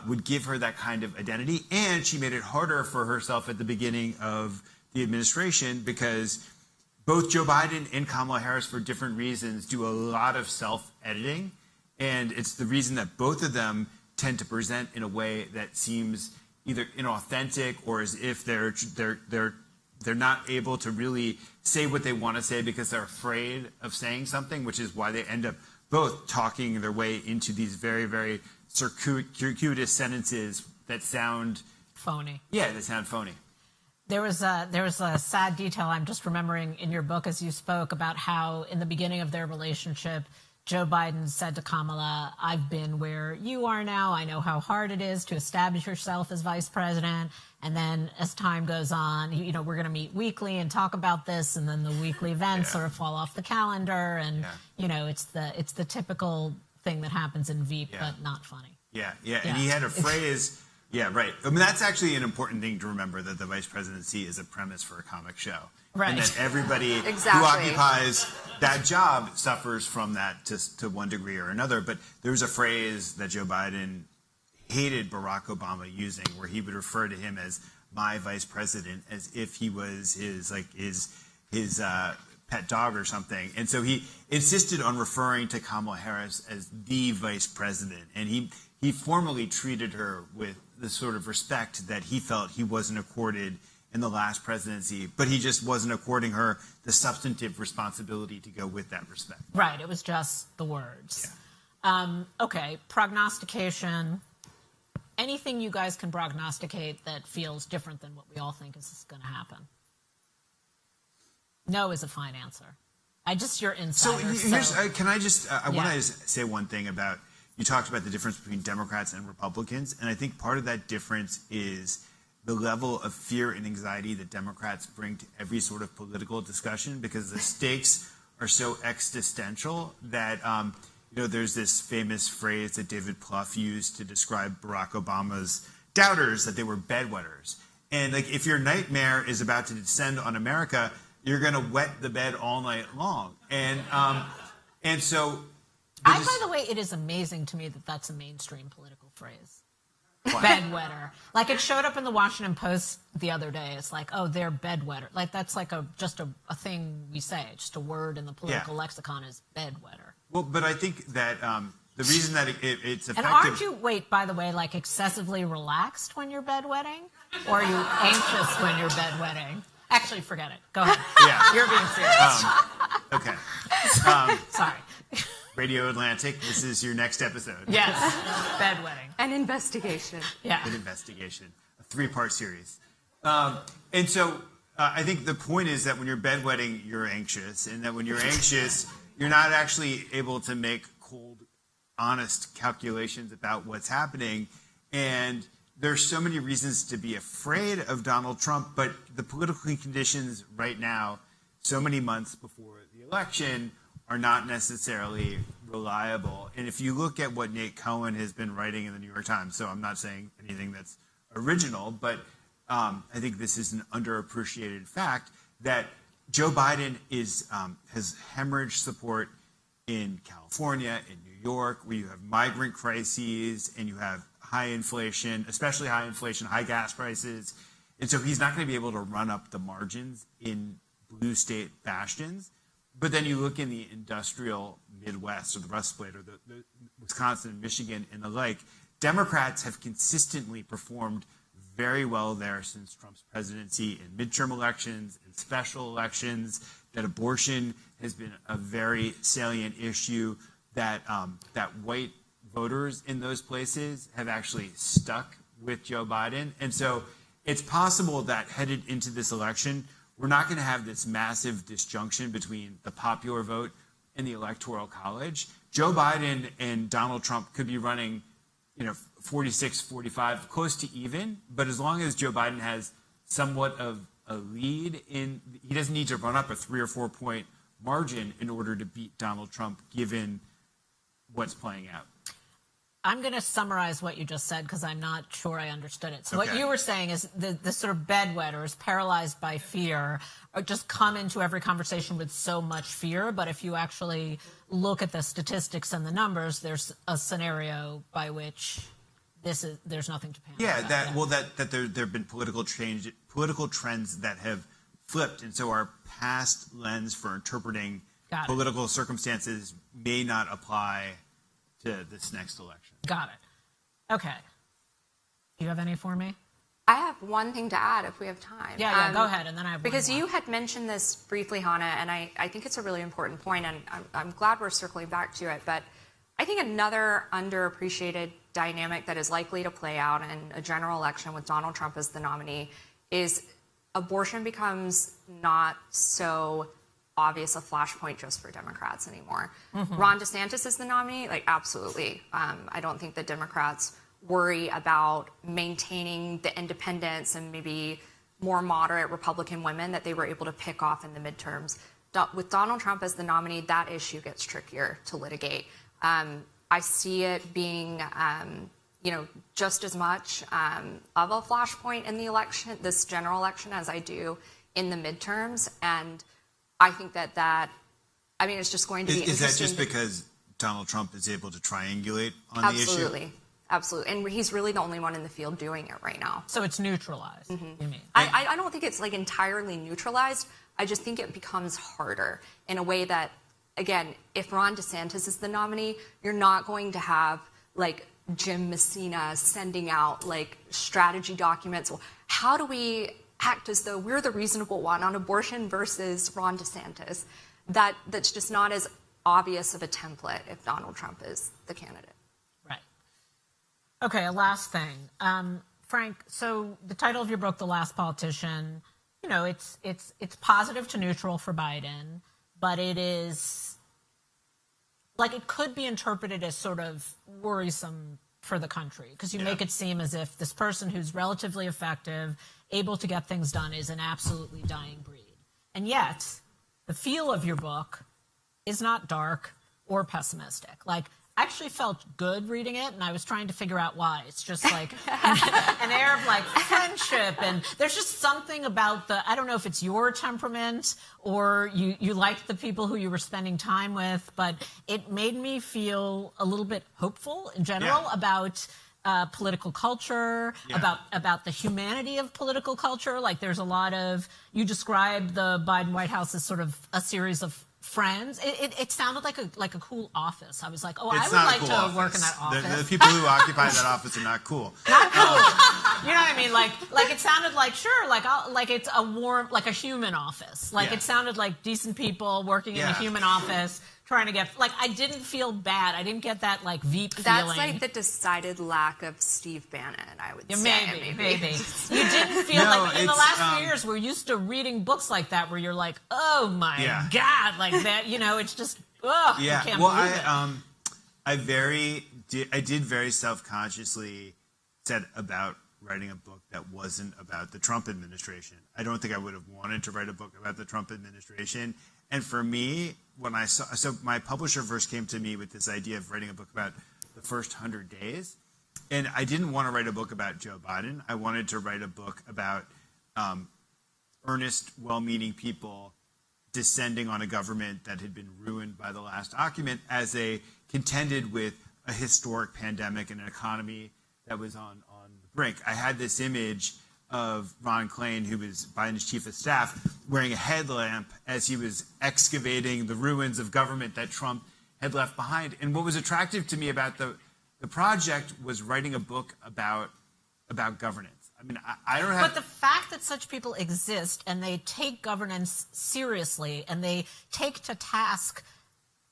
would give her that kind of identity. And she made it harder for herself at the beginning of the administration because both Joe Biden and Kamala Harris, for different reasons, do a lot of self-editing. And it's the reason that both of them tend to present in a way that seems either inauthentic or as if they're not able to really say what they want to say because they're afraid of saying something, which is why they end up both talking their way into these very, very circuitous sentences that sound phony. Yeah, they sound phony. There was a sad detail I'm just remembering in your book as you spoke about how in the beginning of their relationship, Joe Biden said to Kamala, I've been where you are now. I know how hard it is to establish yourself as vice president. And then as time goes on, we're going to meet weekly and talk about this. And then the weekly events sort of fall off the calendar. And, it's the typical thing that happens in Veep, but not funny. Yeah. And he had a phrase. Yeah, right. I mean, that's actually an important thing to remember, that the vice presidency is a premise for a comic show. Right. And that everybody who occupies that job suffers from that to one degree or another. But there was a phrase that Joe Biden hated Barack Obama using where he would refer to him as my vice president as if he was his pet dog or something. And so he insisted on referring to Kamala Harris as the vice president. And he formally treated her with the sort of respect that he felt he wasn't accorded in the last presidency, but he just wasn't according her the substantive responsibility to go with that respect. Right. It was just the words. Yeah. Okay. Prognostication. Anything you guys can prognosticate that feels different than what we all think is going to happen? No is a fine answer. Your insider. Can I just, I want to say one thing about, you talked about the difference between Democrats and Republicans, and I think part of that difference is the level of fear and anxiety that Democrats bring to every sort of political discussion because the stakes are so existential that, there's this famous phrase that David Plott used to describe Barack Obama's doubters, that they were bedwetters. And like, if your nightmare is about to descend on America, you're going to wet the bed all night long. And so... by the way, it is amazing to me that that's a mainstream political phrase. Bedwetter. Like, it showed up in the Washington Post the other day. It's like, oh, they're bedwetter. Like, that's like just a thing we say. Just a word in the political lexicon is bedwetter. Well, but I think that the reason that it's effective... And aren't you, by the way, like excessively relaxed when you're bedwetting? Or are you anxious when you're bedwetting? Actually, forget it. Go ahead. Yeah. You're being serious. Okay. Sorry. Radio Atlantic, this is your next episode. Yes. Bedwetting. An investigation. Yeah. An investigation. A 3-part series. And so I think the point is that when you're bedwetting, you're anxious, and that when you're anxious, you're not actually able to make cold, honest calculations about what's happening. And there's so many reasons to be afraid of Donald Trump, but the political conditions right now, so many months before the election, are not necessarily reliable. And if you look at what Nate Cohen has been writing in the New York Times, so I'm not saying anything that's original, but I think this is an underappreciated fact that Joe Biden has hemorrhaged support in California, in New York, where you have migrant crises and you have high inflation, especially high inflation, high gas prices. And so he's not going to be able to run up the margins in blue state bastions. But then you look in the industrial Midwest or the Rust Belt or the Wisconsin and Michigan and the like, Democrats have consistently performed very well there since Trump's presidency in midterm elections and special elections, that abortion has been a very salient issue, that white voters in those places have actually stuck with Joe Biden. And so it's possible that headed into this election, we're not going to have this massive disjunction between the popular vote and the Electoral College. Joe Biden and Donald Trump could be running, 46, 45, close to even. But as long as Joe Biden has somewhat of a lead he doesn't need to run up a 3 or 4 point margin in order to beat Donald Trump, given what's playing out. I'm going to summarize what you just said because I'm not sure I understood it. So Okay. What you were saying is the sort of bedwetters, paralyzed by fear, just come into every conversation with so much fear. But if you actually look at the statistics and the numbers, there's a scenario by which there's nothing to panic about. That there have been political trends that have flipped, and so our past lens for interpreting political circumstances may not apply to this next election. Got it. Okay. Do you have any for me? I have one thing to add if we have time. Yeah, go ahead, and then I have because one more. you had mentioned this briefly, Hannah, and I think it's a really important point, and I'm glad we're circling back to it. But I think another underappreciated dynamic that is likely to play out in a general election with Donald Trump as the nominee is abortion becomes not so obvious a flashpoint just for Democrats anymore. Mm-hmm. Ron DeSantis is the nominee, absolutely. I don't think that Democrats worry about maintaining the independents and maybe more moderate Republican women that they were able to pick off in the midterms. With Donald Trump as the nominee, that issue gets trickier to litigate. I see it being, just as much of a flashpoint in the election, this general election, as I do in the midterms. And I think it's just going to be interesting. Is that just because Donald Trump is able to triangulate on the issue? Absolutely. And he's really the only one in the field doing it right now. So it's neutralized, you mean? I don't think it's entirely neutralized. I just think it becomes harder in a way that, again, if Ron DeSantis is the nominee, you're not going to have Jim Messina sending out strategy documents. Well, how do we act as though we're the reasonable one on abortion versus Ron DeSantis? That's just not as obvious of a template if Donald Trump is the candidate. Right. Okay, a last thing. Frank, so the title of your book, The Last Politician, it's positive to neutral for Biden, but it is it could be interpreted as sort of worrisome for the country because you make it seem as if this person who's relatively effective, able to get things done, is an absolutely dying breed. And yet, the feel of your book is not dark or pessimistic. I actually felt good reading it, and I was trying to figure out why. It's just an air of friendship, and there's just something about I don't know if it's your temperament or you liked the people who you were spending time with, but it made me feel a little bit hopeful in general about political culture, about the humanity of political culture. There's a lot of, you described the Biden White House as sort of a series of friends. It sounded like a cool office. I was like, I would like to work in that office. The people who occupy that office are not cool. Not cool. You know what I mean? It sounded it's a warm, a human office. It sounded like decent people working in a human office trying to get, like, I didn't feel bad. I didn't get that, like, Veep feeling. That's like the decided lack of Steve Bannon, I would say. Maybe. You didn't feel like, in the last few years, we're used to reading books like that where you're like, oh my God, like that, it's just, I can't believe it. I did very self-consciously set about writing a book that wasn't about the Trump administration. I don't think I would have wanted to write a book about the Trump administration. And for me, when I saw, so my publisher first came to me with this idea of writing a book about the first 100 days. And I didn't want to write a book about Joe Biden. I wanted to write a book about earnest, well-meaning people descending on a government that had been ruined by the last occupant as they contended with a historic pandemic and an economy that was on the brink. I had this image of Ron Klain, who was Biden's chief of staff, wearing a headlamp as he was excavating the ruins of government that Trump had left behind. And what was attractive to me about the project was writing a book about governance. I mean, I don't have... But the fact that such people exist and they take governance seriously and they take to task,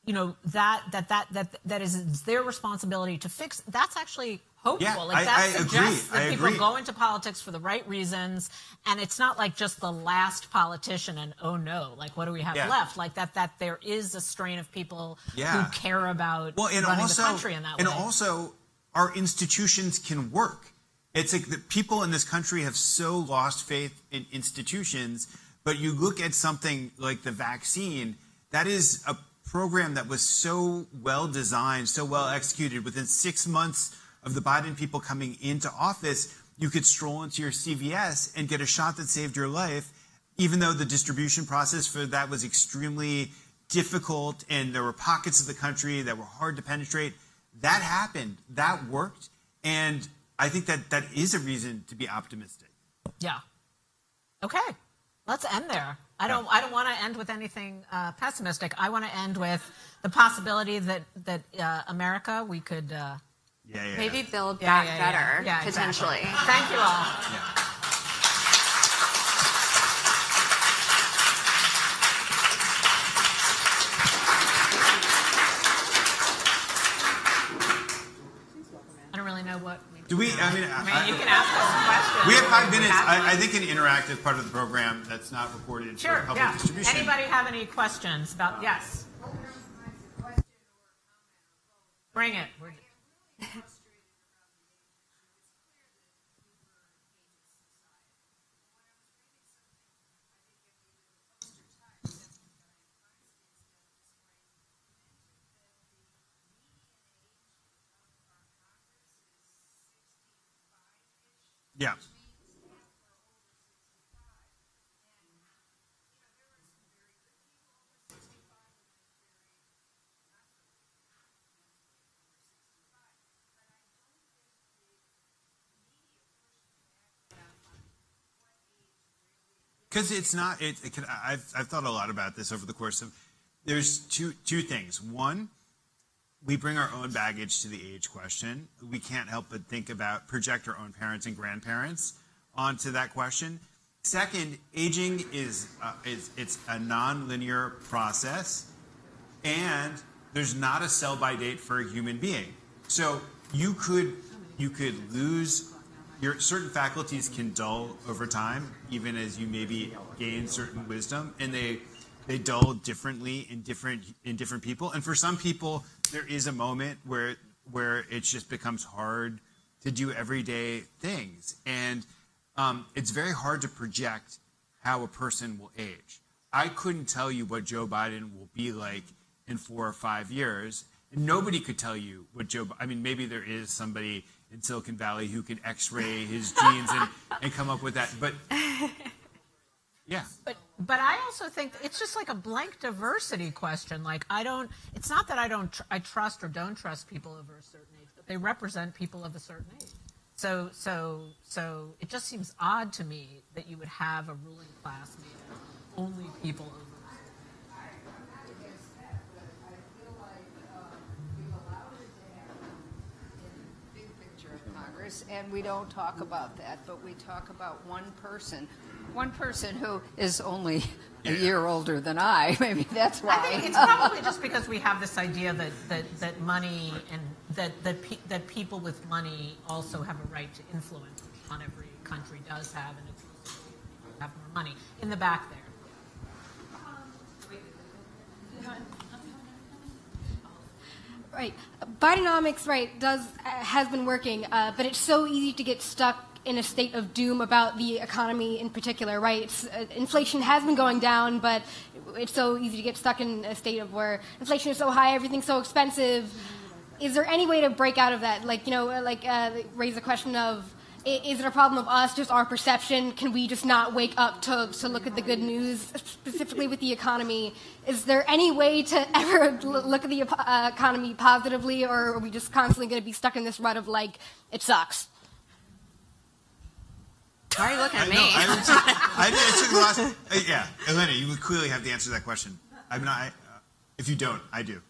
that is their responsibility to fix, that's actually hopeful. Yeah, like that suggests that people go into politics for the right reasons, and it's not like just the last politician and oh no, like what do we have left? Like that there is a strain of people who care about running the country in that way. And also, our institutions can work. It's like the people in this country have so lost faith in institutions, but you look at something like the vaccine, that is a program that was so well designed, so well executed. Within 6 months of the Biden people coming into office, you could stroll into your CVS and get a shot that saved your life, even though the distribution process for that was extremely difficult and there were pockets of the country that were hard to penetrate. That happened. That worked. And I think that is a reason to be optimistic. Yeah. Okay. Let's end there. I don't want to end with anything pessimistic. I want to end with the possibility that America, we could... maybe build back better, potentially. Exactly. Thank you all. I don't really know what... Do we? you can ask us questions. We have 5 minutes. I think an interactive part of the program that's not recorded for public distribution. Anybody have any questions about... Yes. Bring it. Yeah. Because it's not. I've thought a lot about this over the course of. There's two things. One, we bring our own baggage to the age question. We can't help but project our own parents and grandparents onto that question. Second, aging is a non-linear process, and there's not a sell-by date for a human being. So you could lose. Certain faculties can dull over time, even as you maybe gain certain wisdom, and they dull differently in different people. And for some people, there is a moment where it just becomes hard to do everyday things, and it's very hard to project how a person will age. I couldn't tell you what Joe Biden will be like in 4 or 5 years. And nobody could tell you what maybe there is somebody in Silicon Valley who can X-ray his genes and come up with that. But yeah. But I also think it's just like a blank diversity question. Like it's not that I trust or don't trust people over a certain age, but they represent people of a certain age. So it just seems odd to me that you would have a ruling class made of only people over. voters, and we don't talk about that, but we talk about one person who is only a year older than I. Maybe that's why. I think it's probably just because we have this idea that money and that people with money also have a right to influence, which not every country does have, and it's have more money. In the back there. Right. Bidenomics, right, has been working, but it's so easy to get stuck in a state of doom about the economy in particular, right? Inflation has been going down, but it's so easy to get stuck in a state of where inflation is so high, everything's so expensive. Is there any way to break out of that? Raise the question of, is it a problem of us, just our perception? Can we just not wake up to look at the good news, specifically with the economy? Is there any way to ever look at the economy positively, or are we just constantly going to be stuck in this rut of, it sucks? Why are you looking at me? I did answer the last. Yeah, Elaina, you would clearly have the answer to that question. I'm not. If you don't, I do.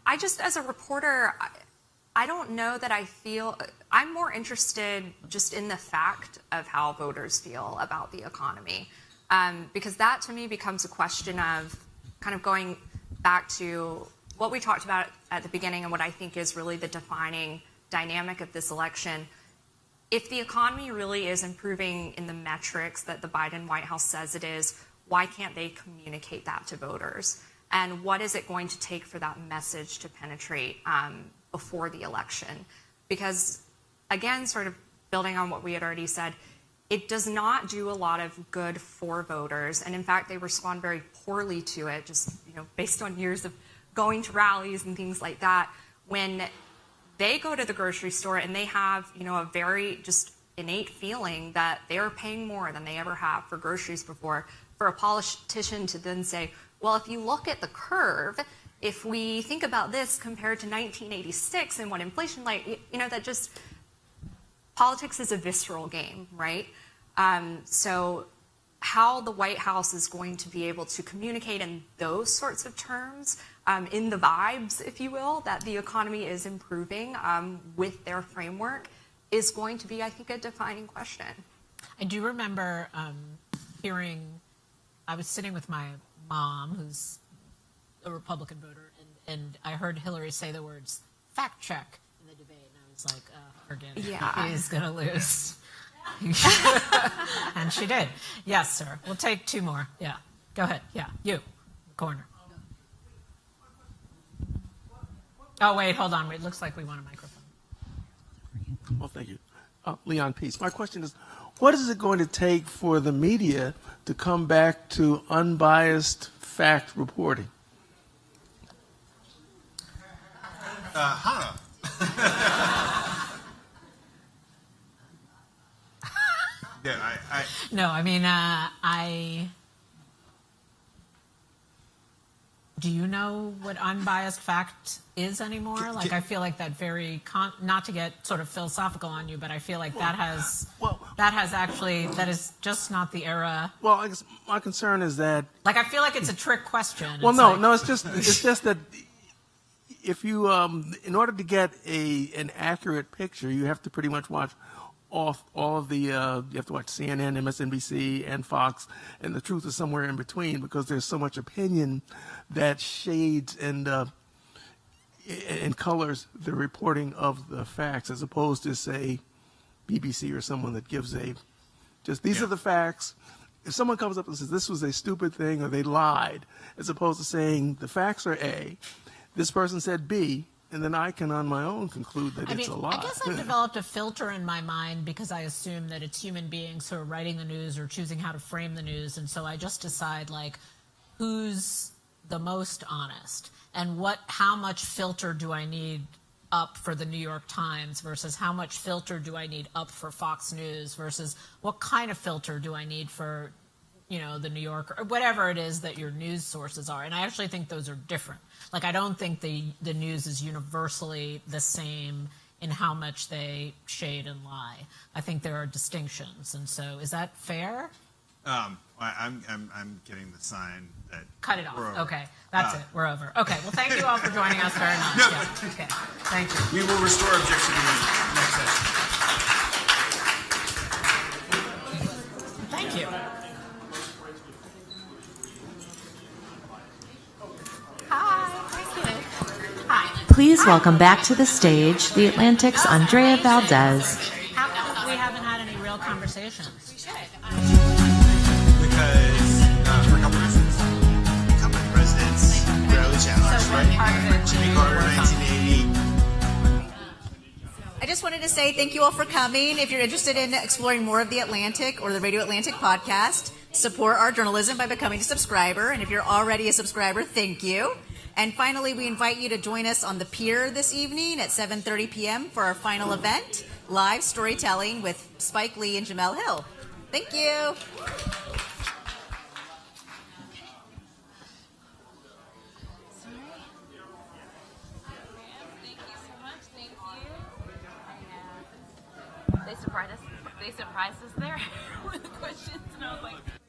I just, as a reporter, I don't know that I feel. I'm more interested just in the fact of how voters feel about the economy, because that to me becomes a question of kind of going back to what we talked about at the beginning and what I think is really the defining dynamic of this election. If the economy really is improving in the metrics that the Biden White House says it is, why can't they communicate that to voters? And what is it going to take for that message to penetrate before the election? Because, again, sort of building on what we had already said, it does not do a lot of good for voters. And in fact, they respond very poorly to it, just based on years of going to rallies and things like that. When they go to the grocery store and they have, a very just innate feeling that they are paying more than they ever have for groceries before, for a politician to then say, well, if you look at the curve, if we think about this compared to 1986 and what inflation that just, politics is a visceral game, right? So how the White House is going to be able to communicate in those sorts of terms, in the vibes, if you will, that the economy is improving with their framework is going to be, I think, a defining question. I do remember I was sitting with my mom, who's a Republican voter, and I heard Hillary say the words fact check in the debate, and I was like, forget it. Yeah. He's going to lose. And she did. Yes, sir. We'll take two more. Yeah. Go ahead. Yeah. You. Corner. Oh, wait. Hold on. It looks like we want a microphone. Well, thank you. Leon Peace. My question is, what is it going to take for the media to come back to unbiased fact reporting? No, I mean, do you know what unbiased fact is anymore? I feel like that not to get sort of philosophical on you, but I feel like that is just not the era. Well, I guess my concern is that, I feel like it's a trick question. Well, it's just that if you, in order to get an accurate picture, you have to pretty much watch all of the, you have to watch CNN, MSNBC, and Fox, and the truth is somewhere in between, because there's so much opinion that shades and colors the reporting of the facts, as opposed to, say, BBC or someone that gives these are the facts. If someone comes up and says this was a stupid thing or they lied, as opposed to saying the facts are A, this person said B, and then I can, on my own, conclude that it's a lie. I guess I've developed a filter in my mind because I assume that it's human beings who are writing the news or choosing how to frame the news, and so I just decide, who's the most honest, and how much filter do I need up for the New York Times versus how much filter do I need up for Fox News versus what kind of filter do I need for, the New Yorker, or whatever it is that your news sources are. And I actually think those are different. I don't think the news is universally the same in how much they shade and lie. I think there are distinctions. And so is that fair? I'm getting the sign that. Cut it off. we're over. Okay, that's it. We're over. Okay, well, thank you all for joining us very much. Yeah. Okay, thank you. We will restore objectivity next session. Thank you. Please welcome back to the stage the Atlantic's Andrea Valdez. How come we haven't had any real conversations? Because for a couple reasons. Incumbent presidents rarely challenged, right? Jimmy Carter, 1980. I just wanted to say thank you all for coming. If you're interested in exploring more of The Atlantic or the Radio Atlantic podcast, support our journalism by becoming a subscriber. And if you're already a subscriber, thank you. And finally, we invite you to join us on the pier this evening at 7:30 p.m. for our final event, live storytelling with Spike Lee and Jamel Hill. Thank you. They surprised us there with the questions, and I was like...